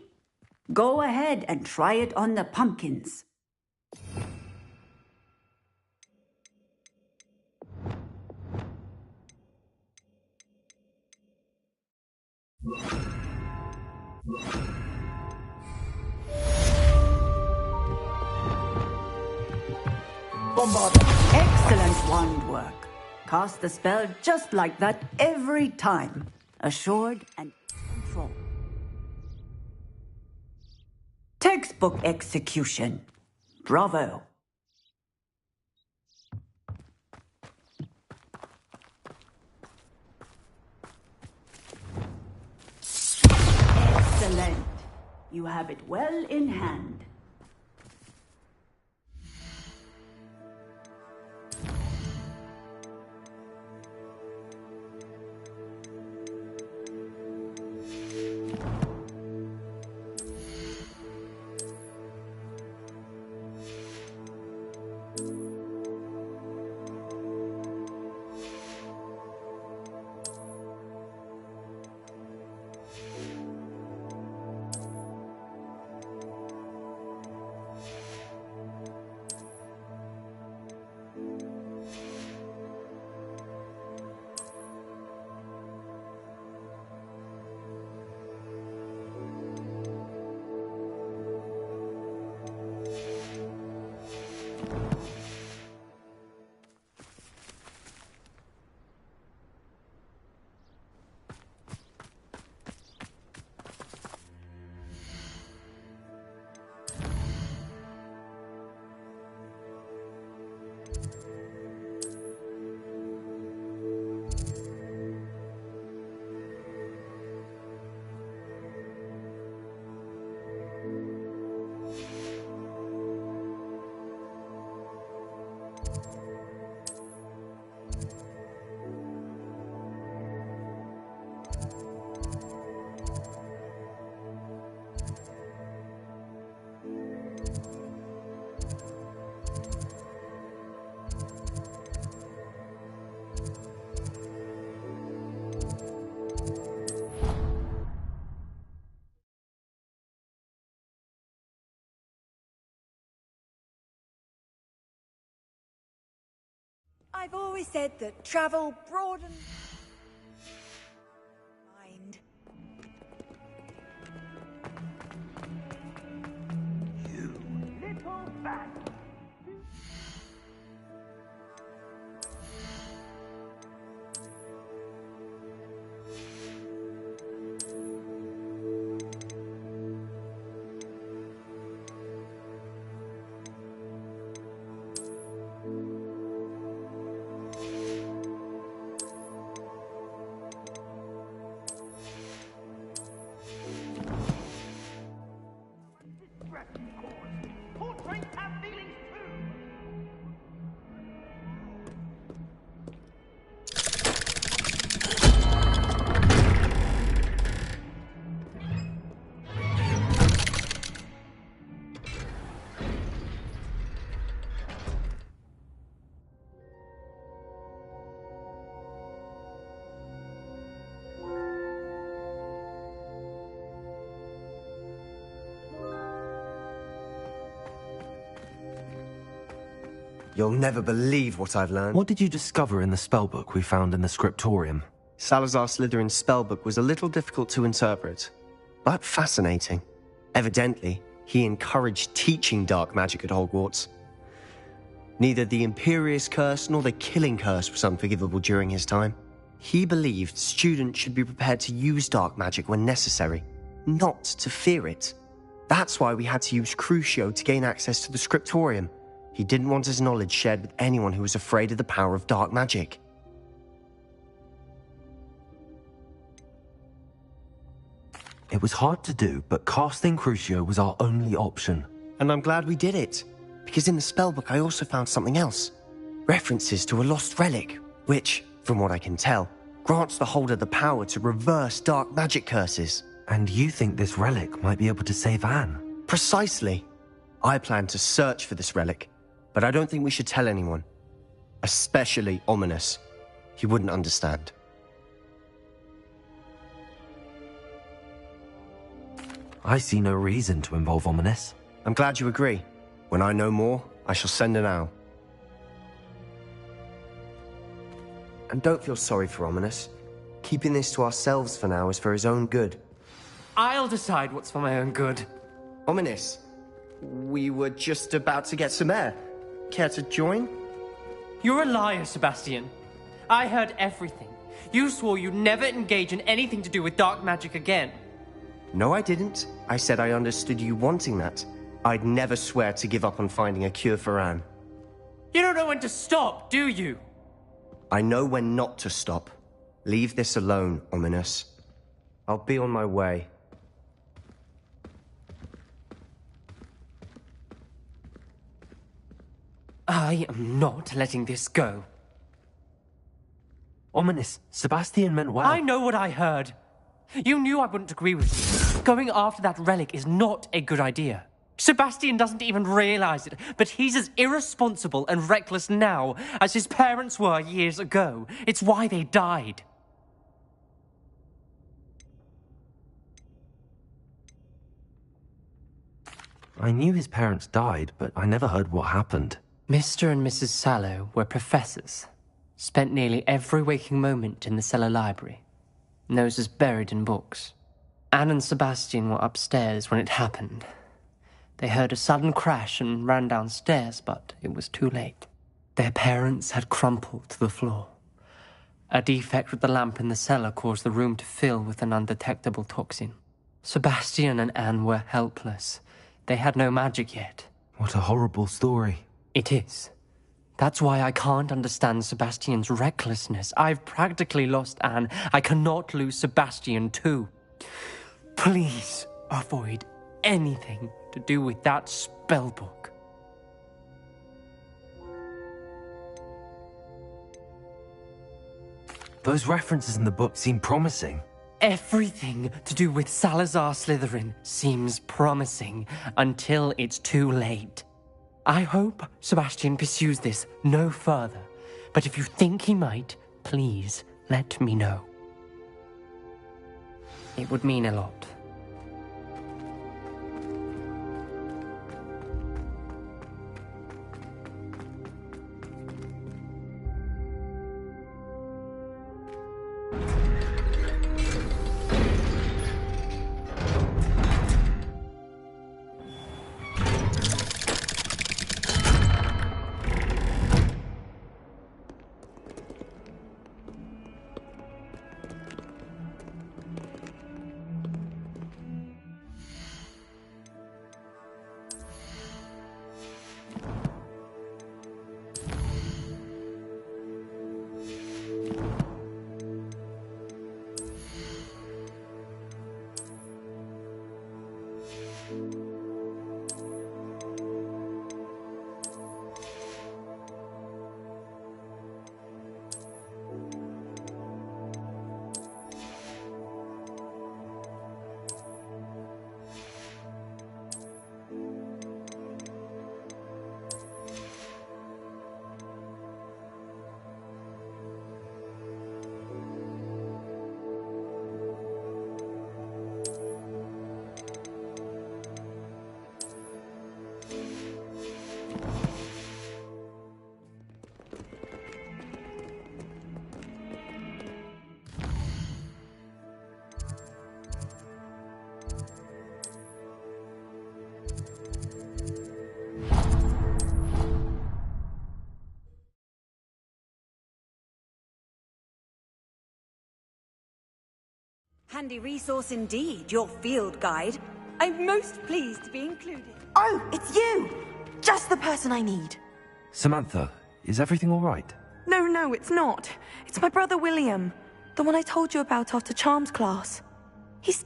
Go ahead and try it on the pumpkins. Bombarda. Excellent wand work. Cast the spell just like that every time. Assured and control. Textbook execution. Bravo. Excellent. You have it well in hand. I've always said that travel broadens mind. You little bat! Portraits have feelings too! You'll never believe what I've learned. What did you discover in the spellbook we found in the scriptorium? Salazar Slytherin's spellbook was a little difficult to interpret, but fascinating. Evidently, he encouraged teaching dark magic at Hogwarts. Neither the Imperious Curse nor the Killing Curse was unforgivable during his time. He believed students should be prepared to use dark magic when necessary, not to fear it. That's why we had to use Crucio to gain access to the scriptorium. He didn't want his knowledge shared with anyone who was afraid of the power of dark magic. It was hard to do, but casting Crucio was our only option. And I'm glad we did it, because in the spellbook I also found something else. References to a lost relic, which, from what I can tell, grants the holder the power to reverse dark magic curses. And you think this relic might be able to save Anne? Precisely. I plan to search for this relic, but I don't think we should tell anyone. Especially Ominous. He wouldn't understand. I see no reason to involve Ominous. I'm glad you agree. When I know more, I shall send an owl. And don't feel sorry for Ominous. Keeping this to ourselves for now is for his own good. I'll decide what's for my own good. Ominous, we were just about to get some air. Care to join? You're a liar, Sebastian. I heard everything. You swore you'd never engage in anything to do with dark magic again. No, I didn't. I said I understood you wanting that. I'd never swear to give up on finding a cure for Anne. You don't know when to stop, do you? I know when not to stop. Leave this alone, Ominous. I'll be on my way. I am not letting this go. Ominous, Sebastian meant well. I know what I heard. You knew I wouldn't agree with you. Going after that relic is not a good idea. Sebastian doesn't even realize it, but he's as irresponsible and reckless now as his parents were years ago. It's why they died. I knew his parents died, but I never heard what happened. Mr. and Mrs. Sallow were professors. Spent nearly every waking moment in the cellar library. Noses buried in books. Anne and Sebastian were upstairs when it happened. They heard a sudden crash and ran downstairs, but it was too late. Their parents had crumpled to the floor. A defect with the lamp in the cellar caused the room to fill with an undetectable toxin. Sebastian and Anne were helpless. They had no magic yet. What a horrible story. It is. That's why I can't understand Sebastian's recklessness. I've practically lost Anne. I cannot lose Sebastian too. Please avoid anything to do with that spellbook. Those references in the book seem promising. Everything to do with Salazar Slytherin seems promising until it's too late. I hope Sebastian pursues this no further, but if you think he might, please let me know. It would mean a lot. Handy resource indeed, your field guide. I'm most pleased to be included. Oh, it's you! Just the person I need. Samantha, is everything all right? No, it's not. It's my brother William. The one I told you about after Charms class. He's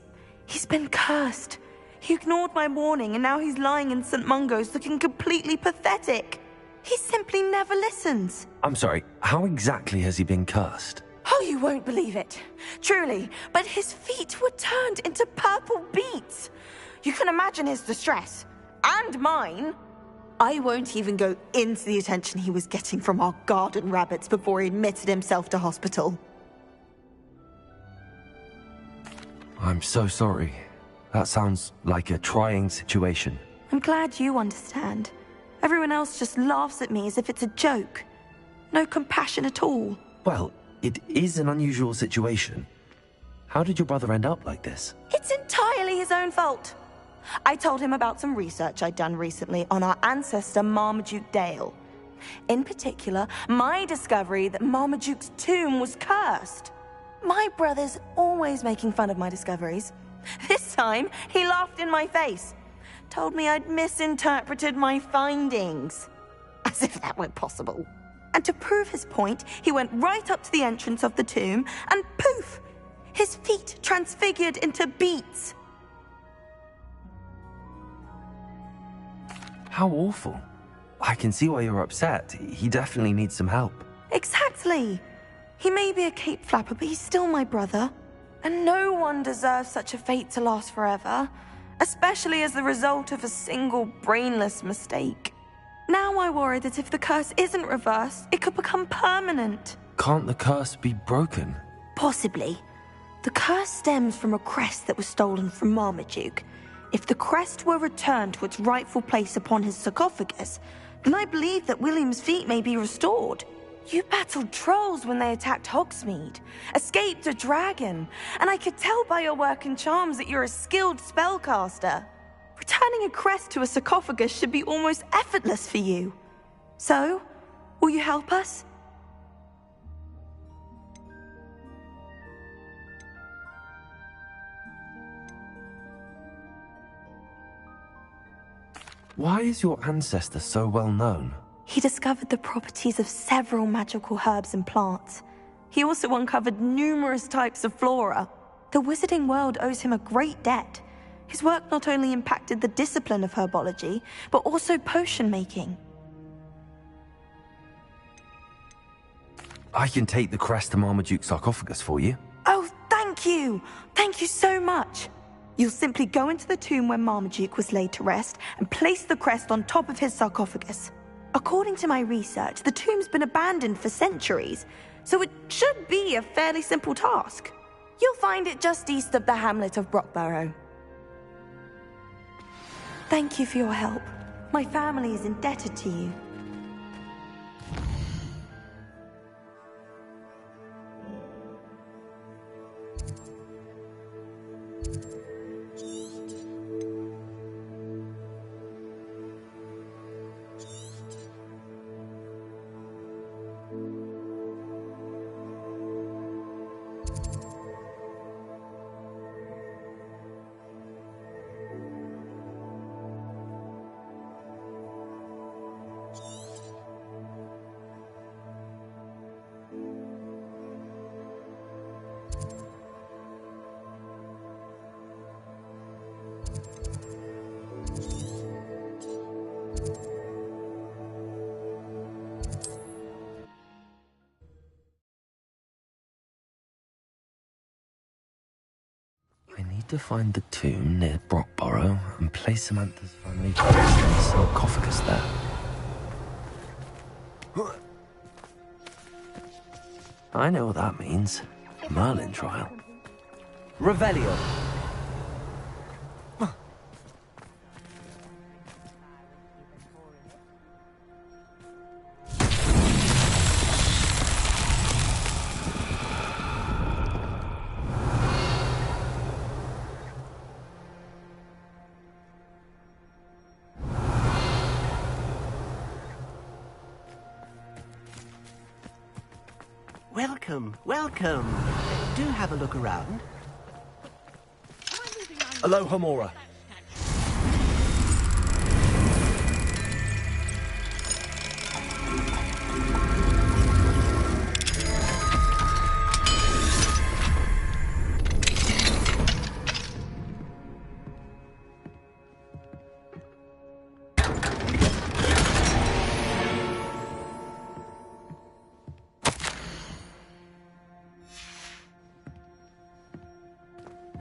been cursed. He ignored my warning and now he's lying in St. Mungo's looking completely pathetic. He simply never listens. I'm sorry, how exactly has he been cursed? Oh, you won't believe it. Truly, but his feet were turned into purple beets. You can imagine his distress. And mine. I won't even go into the attention he was getting from our garden rabbits before he admitted himself to hospital. I'm so sorry. That sounds like a trying situation. I'm glad you understand. Everyone else just laughs at me as if it's a joke. No compassion at all. Well, it is an unusual situation. How did your brother end up like this? It's entirely his own fault. I told him about some research I'd done recently on our ancestor Marmaduke Dale. In particular, my discovery that Marmaduke's tomb was cursed. My brother's always making fun of my discoveries. This time, he laughed in my face. Told me I'd misinterpreted my findings. As if that were possible. And to prove his point, he went right up to the entrance of the tomb and poof! His feet transfigured into beets. How awful. I can see why you're upset. He definitely needs some help. Exactly. He may be a cape flapper, but he's still my brother. And no one deserves such a fate to last forever, especially as the result of a single brainless mistake. Now I worry that if the curse isn't reversed, it could become permanent. Can't the curse be broken? Possibly. The curse stems from a crest that was stolen from Marmaduke. If the crest were returned to its rightful place upon his sarcophagus, then I believe that William's feet may be restored. You battled trolls when they attacked Hogsmeade, escaped a dragon, and I could tell by your work in charms that you're a skilled spellcaster. Returning a crest to a sarcophagus should be almost effortless for you. So, will you help us? Why is your ancestor so well known? He discovered the properties of several magical herbs and plants. He also uncovered numerous types of flora. The wizarding world owes him a great debt. His work not only impacted the discipline of herbology, but also potion making. I can take the crest to Marmaduke's sarcophagus for you. Oh, thank you! Thank you so much! You'll simply go into the tomb where Marmaduke was laid to rest and place the crest on top of his sarcophagus. According to my research, the tomb's been abandoned for centuries, so it should be a fairly simple task. You'll find it just east of the hamlet of Brockborough. Thank you for your help. My family is indebted to you. I need to find the tomb near Brockborough and place Samantha's family sarcophagus there. I know what that means. Merlin trial. Revelio. Welcome, welcome. Do have a look around. Aloha Mora.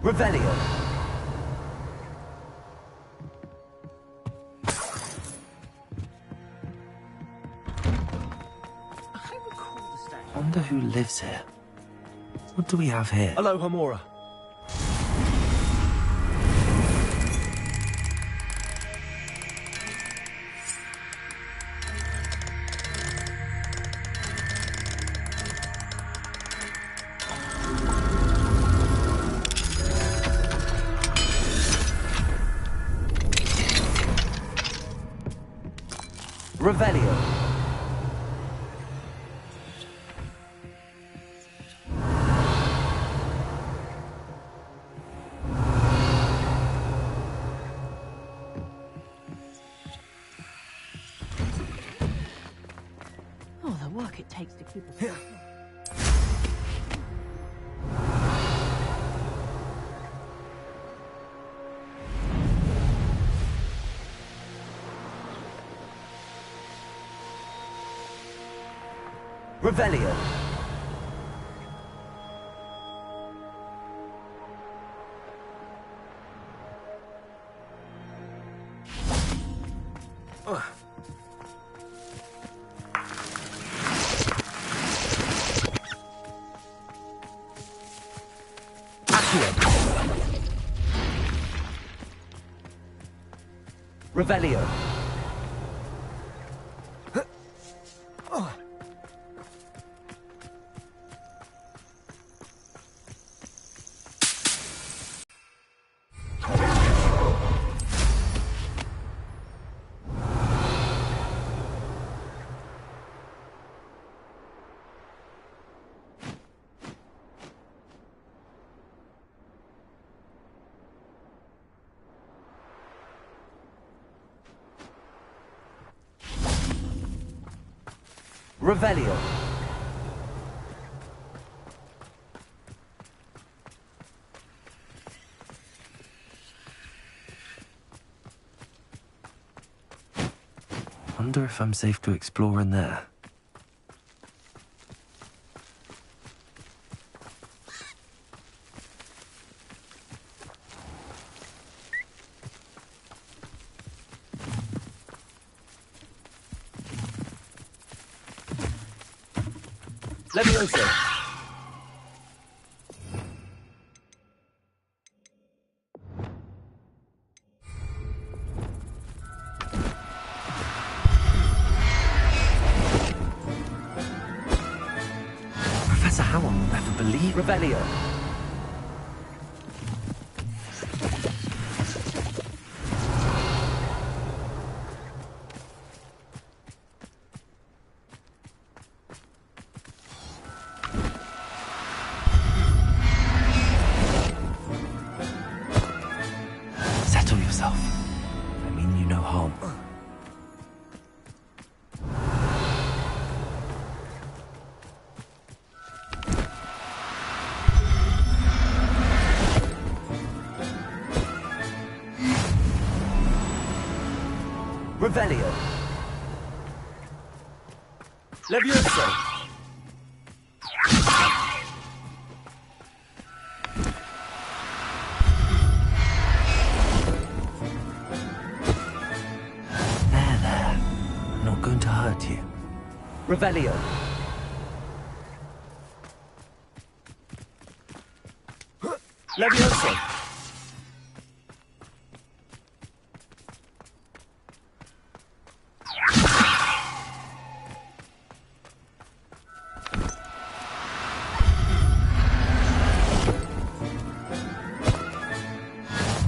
Revelio. Wonder who lives here. What do we have here? Aloha Mora. Revelio. Oh, the work it takes to keep us. Revelio. Revelio. Revelio. Wonder if I'm safe to explore in there. Levioso. Professor Howell will never believe. Revelio. Settle yourself. I mean you no harm. Revelio. Levioso. There. I'm not going to hurt you. Revelio. Levioso.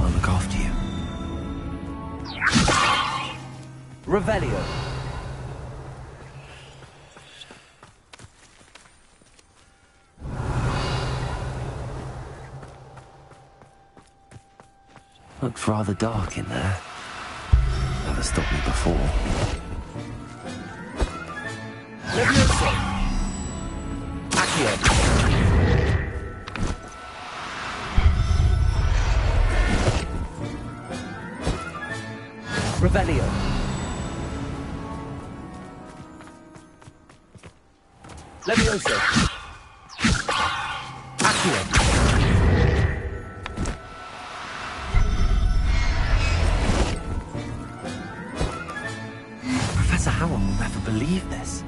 I'll look after you. Revelio. Looked rather dark in there. Never stopped me before. Levioso! Accio! Revelio! Levioso! Accio! Professor Howard will never believe this.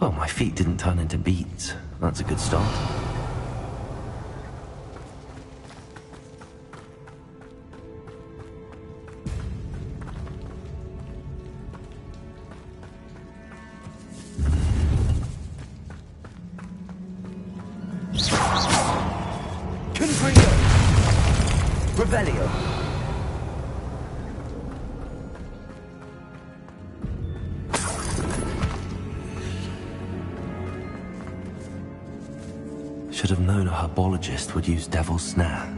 Well, my feet didn't turn into beads. That's a good start. Confringo! Revelio! Should have known a herbologist would use Devil's Snare.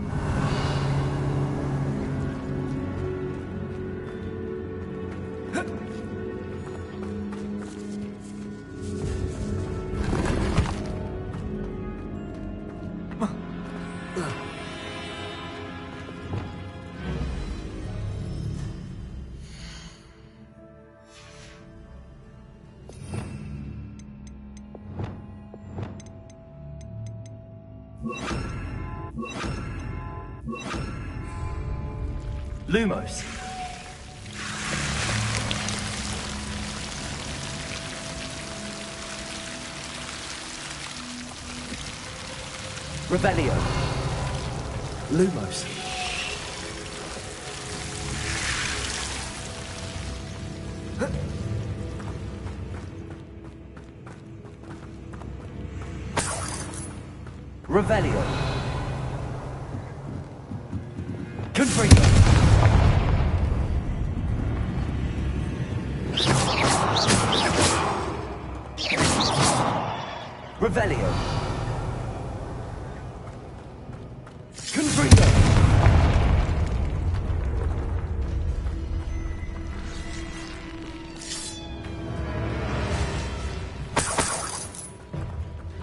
Lumos! Revelio! Lumos! Revelio! Confringo! Revelio! Confringo!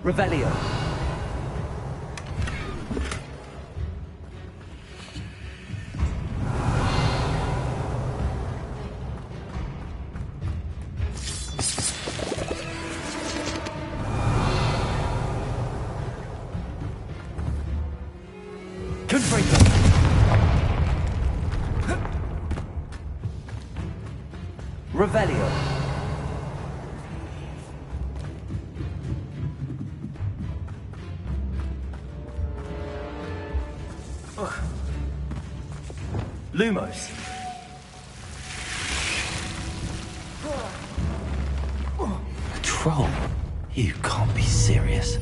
Revelio! Confringo! Revelio! Lumos! A troll? You can't be serious.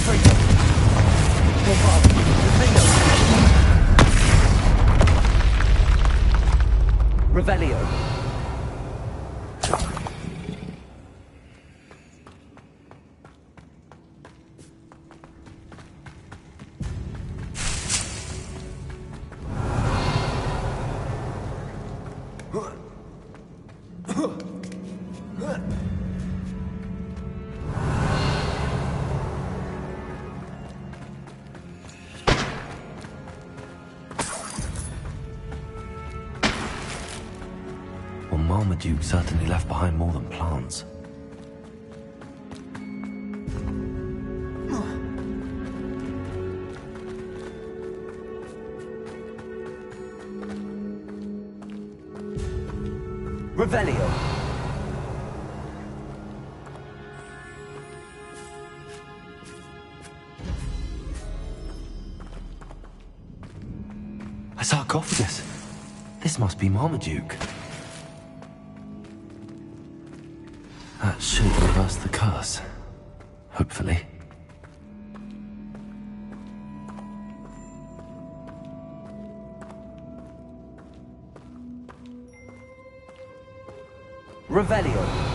Confringo. Bombard. Revelio. Well, Marmaduke certainly left behind more than plants. Revelio. A sarcophagus. This must be Marmaduke. That should reverse the curse. Hopefully. Revelio.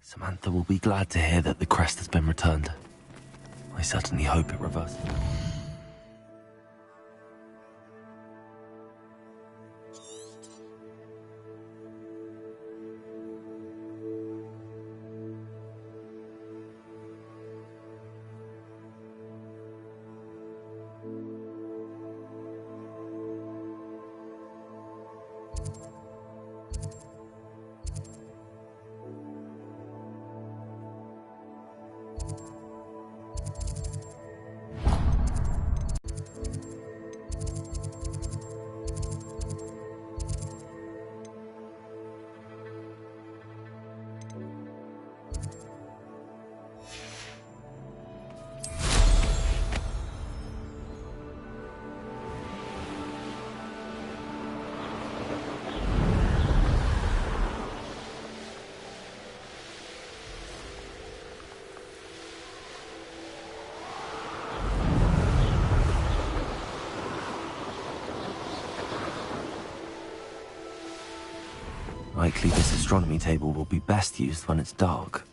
Samantha will be glad to hear that the crest has been returned. I certainly hope it reverses. Likely this astronomy table will be best used when it's dark.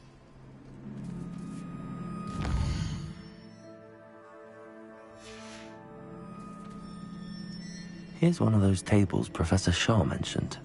Here's one of those tables Professor Shaw mentioned.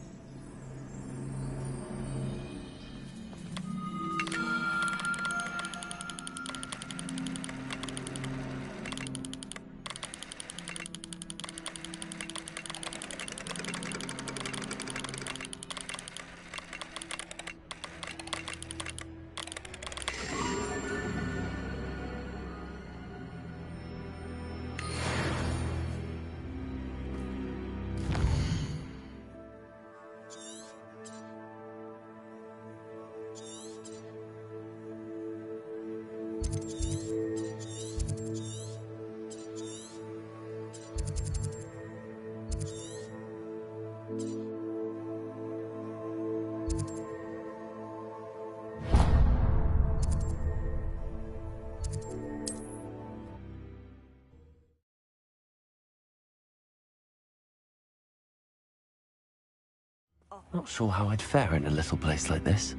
Not sure how I'd fare in a little place like this.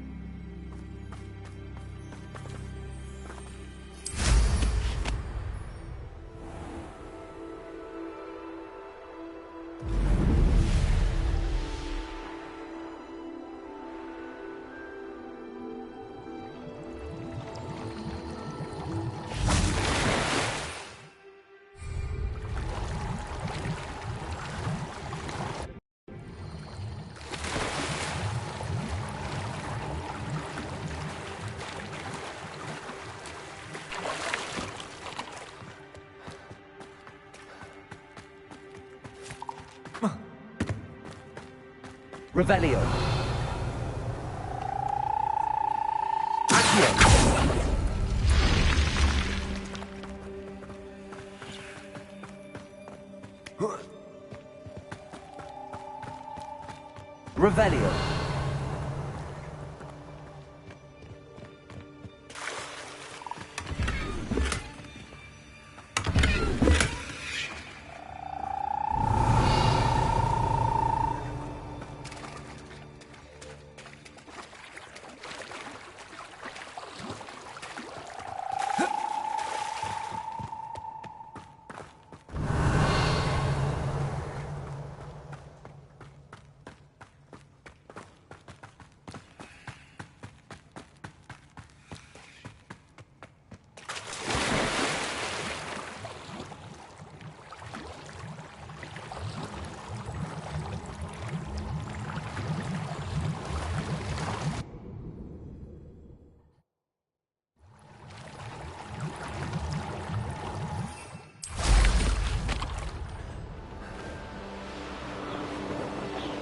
Revelio. Revelio.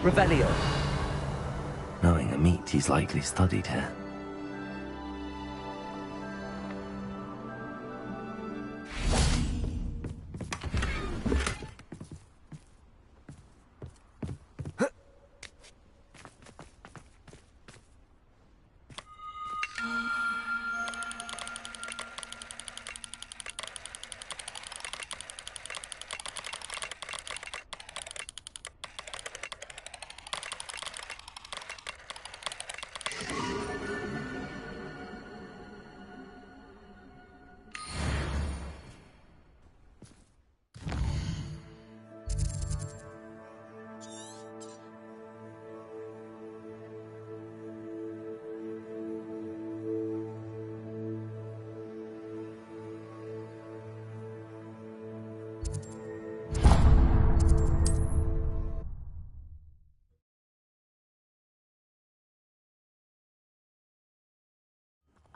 Revelio. Knowing a meat, he's likely studied here.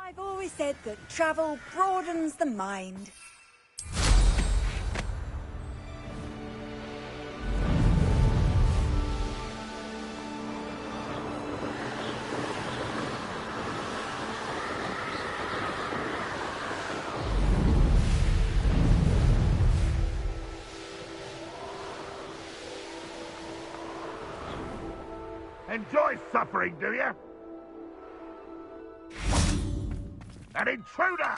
I've always said that travel broadens the mind. Enjoy suffering, do you? An intruder!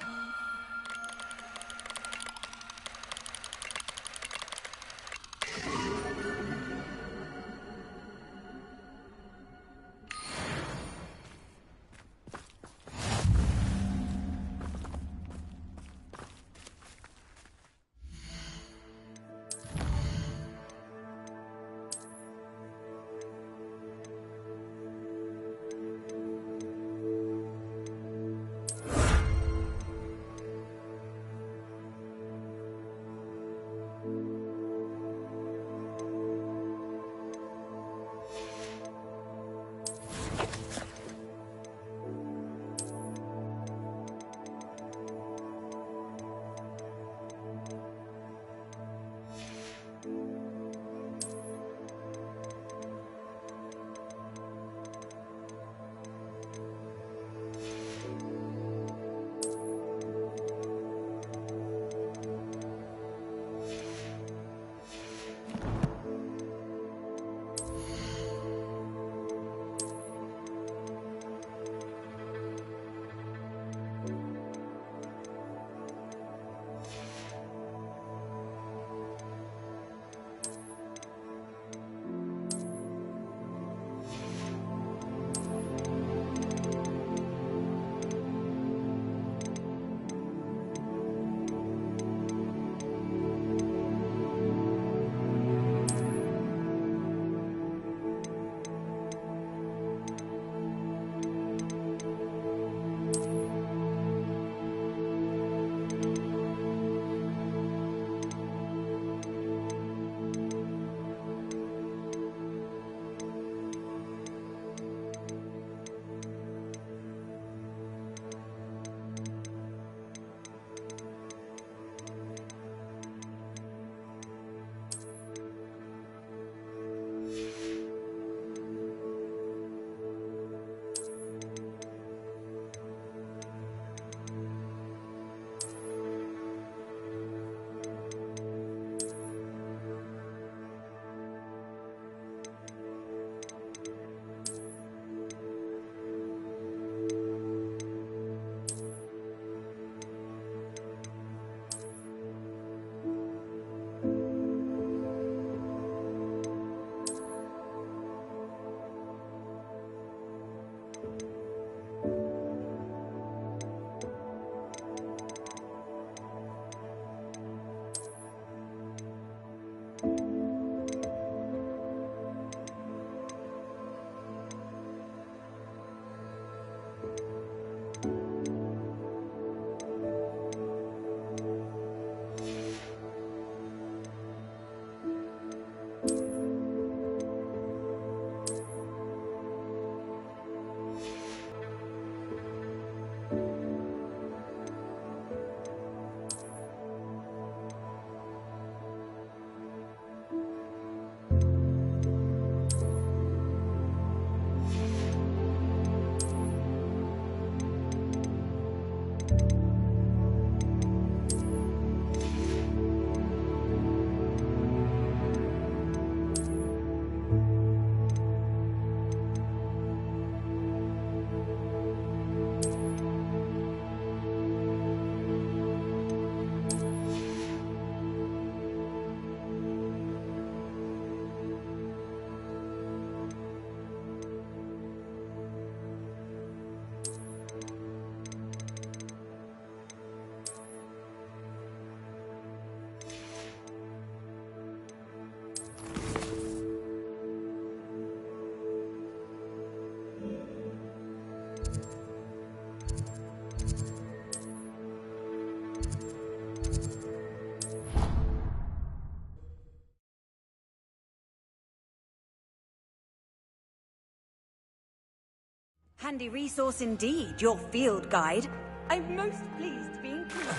handy resource indeed, your field guide. I'm most pleased to be included.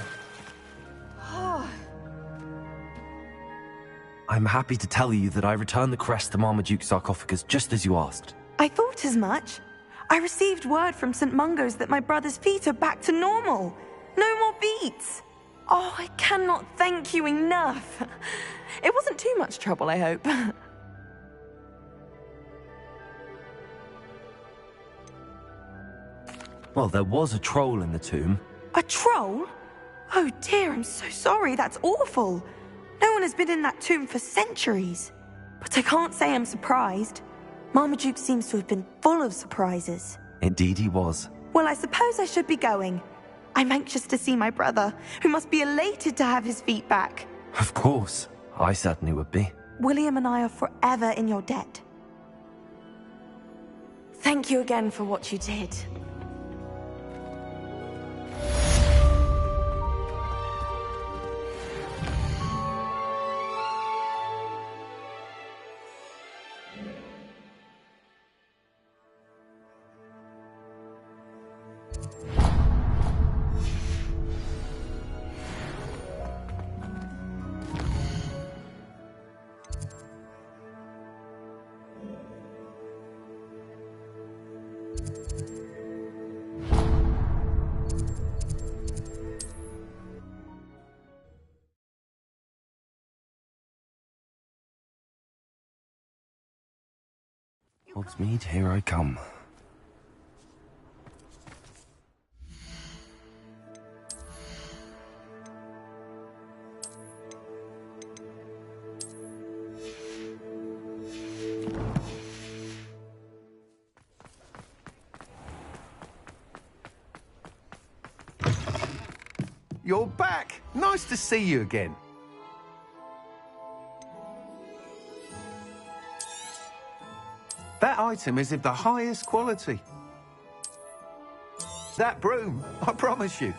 I'm happy to tell you that I returned the crest to Marmaduke's sarcophagus just as you asked. I thought as much. I received word from St. Mungo's that my brother's feet are back to normal. No more beats. Oh, I cannot thank you enough. It wasn't too much trouble, I hope. Well, there was a troll in the tomb. A troll? Oh dear, I'm so sorry. That's awful. No one has been in that tomb for centuries. But I can't say I'm surprised. Marmaduke seems to have been full of surprises. Indeed he was. Well, I suppose I should be going. I'm anxious to see my brother, who must be elated to have his feet back. Of course. I certainly would be. William and I are forever in your debt. Thank you again for what you did. Hogsmeade, here I come. You're back! Nice to see you again. That item is of the highest quality. That broom, I promise you.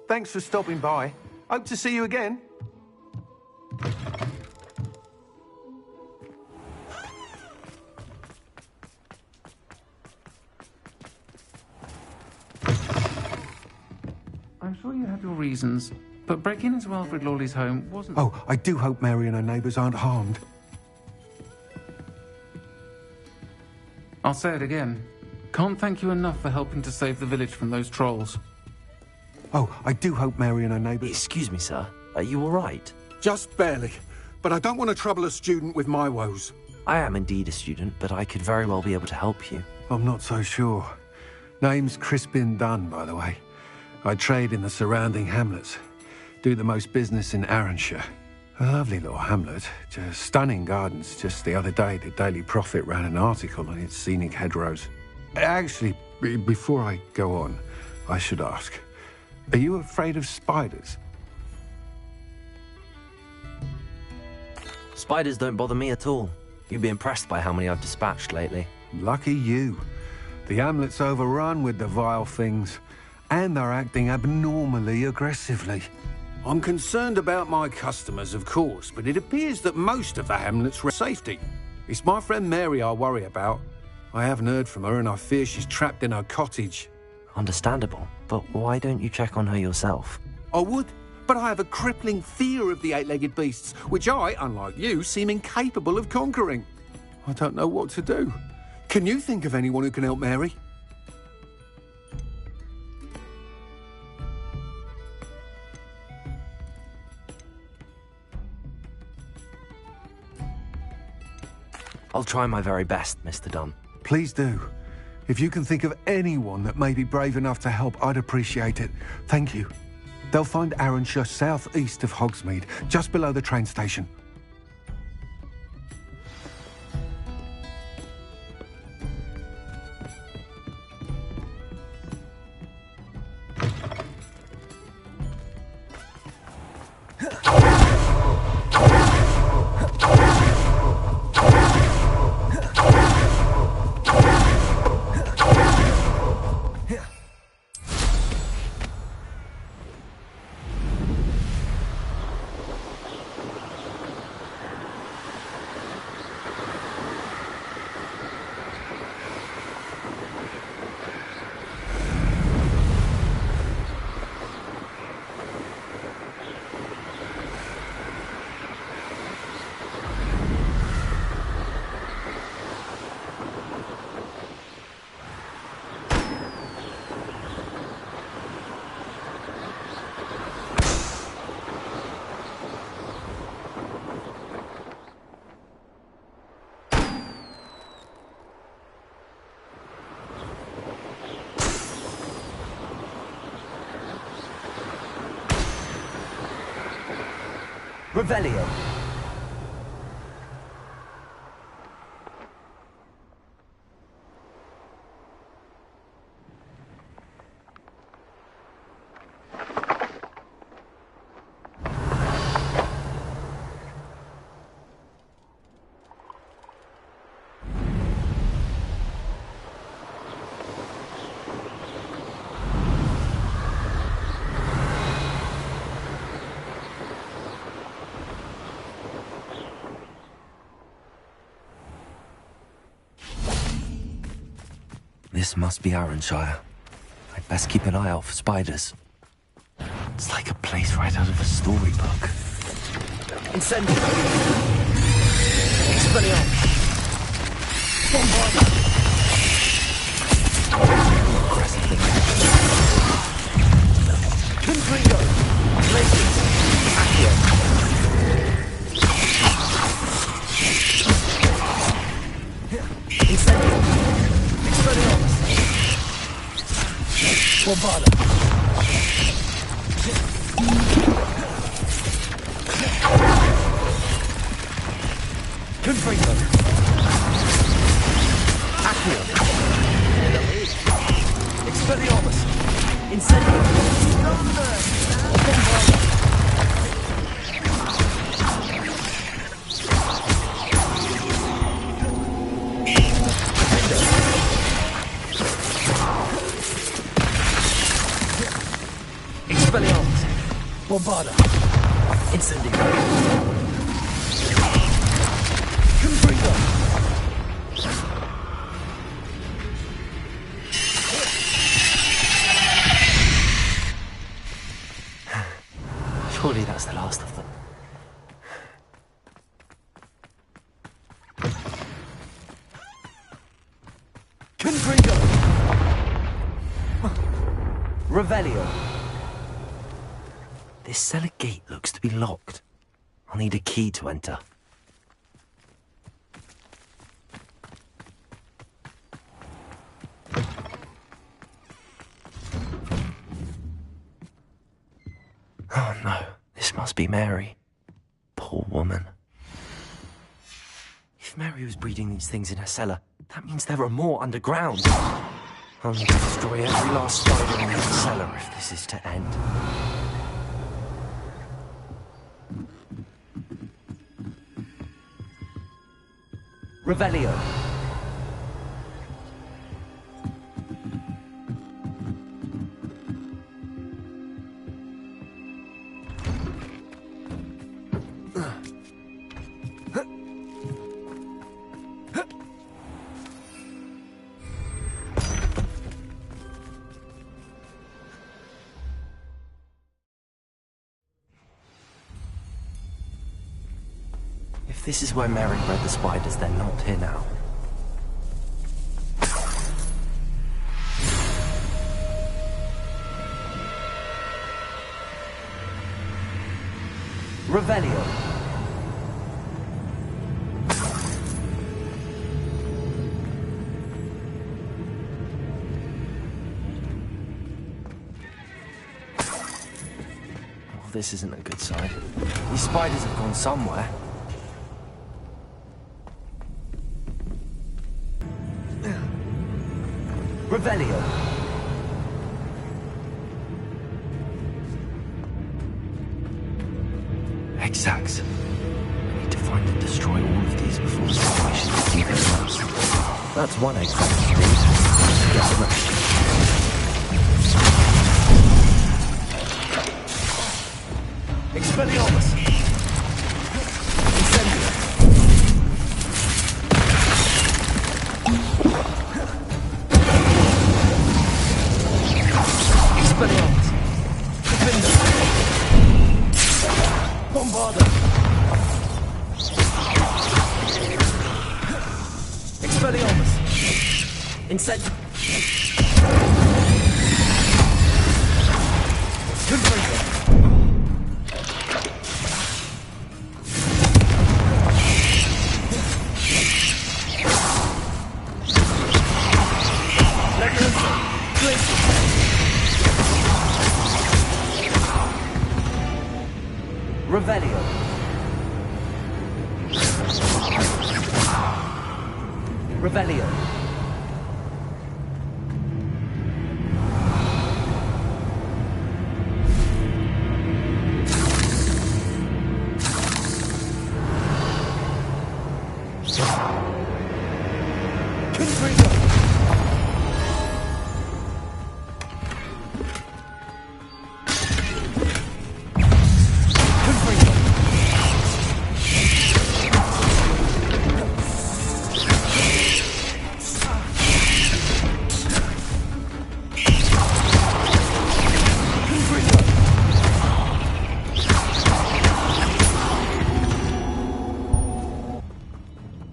Thanks for stopping by. Hope to see you again. I'm sure you have your reasons, but breaking into Alfred Lawley's home wasn't... Oh, I do hope Mary and her neighbours aren't harmed. I'll say it again. Can't thank you enough for helping to save the village from those trolls. Oh, I do hope Mary and her neighbours... Excuse me, sir. Are you all right? Just barely. But I don't want to trouble a student with my woes. I am indeed a student, but I could very well be able to help you. I'm not so sure. Name's Crispin Dunn, by the way. I trade in the surrounding hamlets. Do the most business in Arranshire. A lovely little hamlet. Just stunning gardens. Just the other day, the Daily Prophet ran an article on its scenic hedgerows. Actually, before I go on, I should ask, are you afraid of spiders? Spiders don't bother me at all. You'd be impressed by how many I've dispatched lately. Lucky you. The hamlet's overrun with the vile things, and they're acting abnormally aggressively. I'm concerned about my customers, of course, but it appears that most of the hamlet's safety. It's my friend Mary I worry about. I haven't heard from her, and I fear she's trapped in her cottage. Understandable, but why don't you check on her yourself? I would, but I have a crippling fear of the eight-legged beasts, which I, unlike you, seem incapable of conquering. I don't know what to do. Can you think of anyone who can help Mary? I'll try my very best, Mr. Dunn. Please do. If you can think of anyone that may be brave enough to help, I'd appreciate it. Thank you. They'll find Arranshire southeast of Hogsmeade, just below the train station. Revelio. This must be Arranshire. I'd best keep an eye out for spiders. It's like a place right out of a storybook. Incendio. Expelliarmus. Bombarda. More aggressive than Confringo. Glacius. Accio. Incendio. Expelliarmus. Bombarda. Confringo. Accio. Expelliarmus. Incendio. Bombarda. Expelliarmus. Bombarda. Incendio. Confringo. Surely that's the last of them. Confringo. Revelio. This cellar gate looks to be locked. I'll need a key to enter. Oh no, this must be Mary. Poor woman. If Mary was breeding these things in her cellar, that means there are more underground. I'll need to destroy every last spider in that cellar if this is to end. Revelio. If this is where Mary bred the spiders, they're not here now. Revelio. Well, this isn't a good sign. These spiders have gone somewhere. Revelio. Exacts. I need to find and destroy all of these before the situation is even worse. That's one exact speed. Get the rest. Expelliarmus. Incendio. Expelliarmus. Defender. Bombarda. Expelliarmus. Incendio. Confringo. Revelio. Revelio.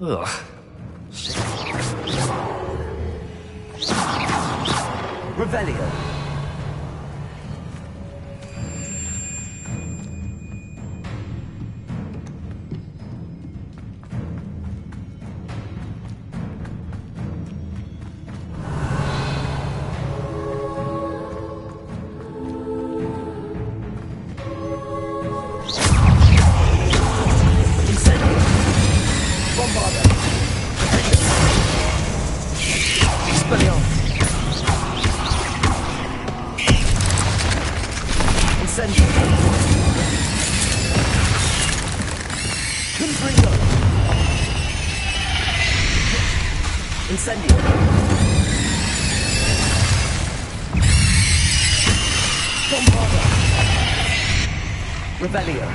Ugh. Revelio. Incendio. Bombarda. Revelio.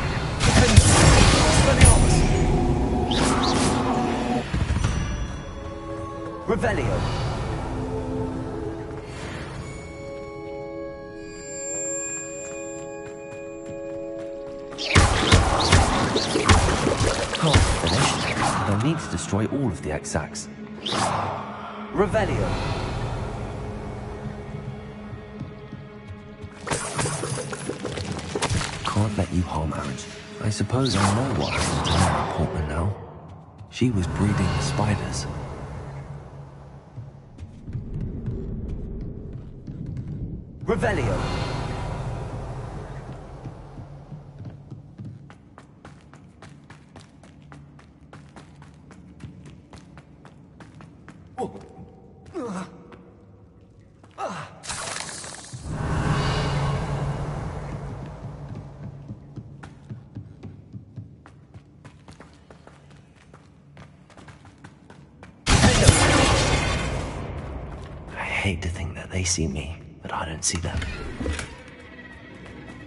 Revelio. Finished. They'll need to destroy all of the exacts. Revelio. Can't let you harm Aaron. I suppose I know what happened to Mary Portman now. She was breeding the spiders. Revelio. I hate to think that they see me, but I don't see them.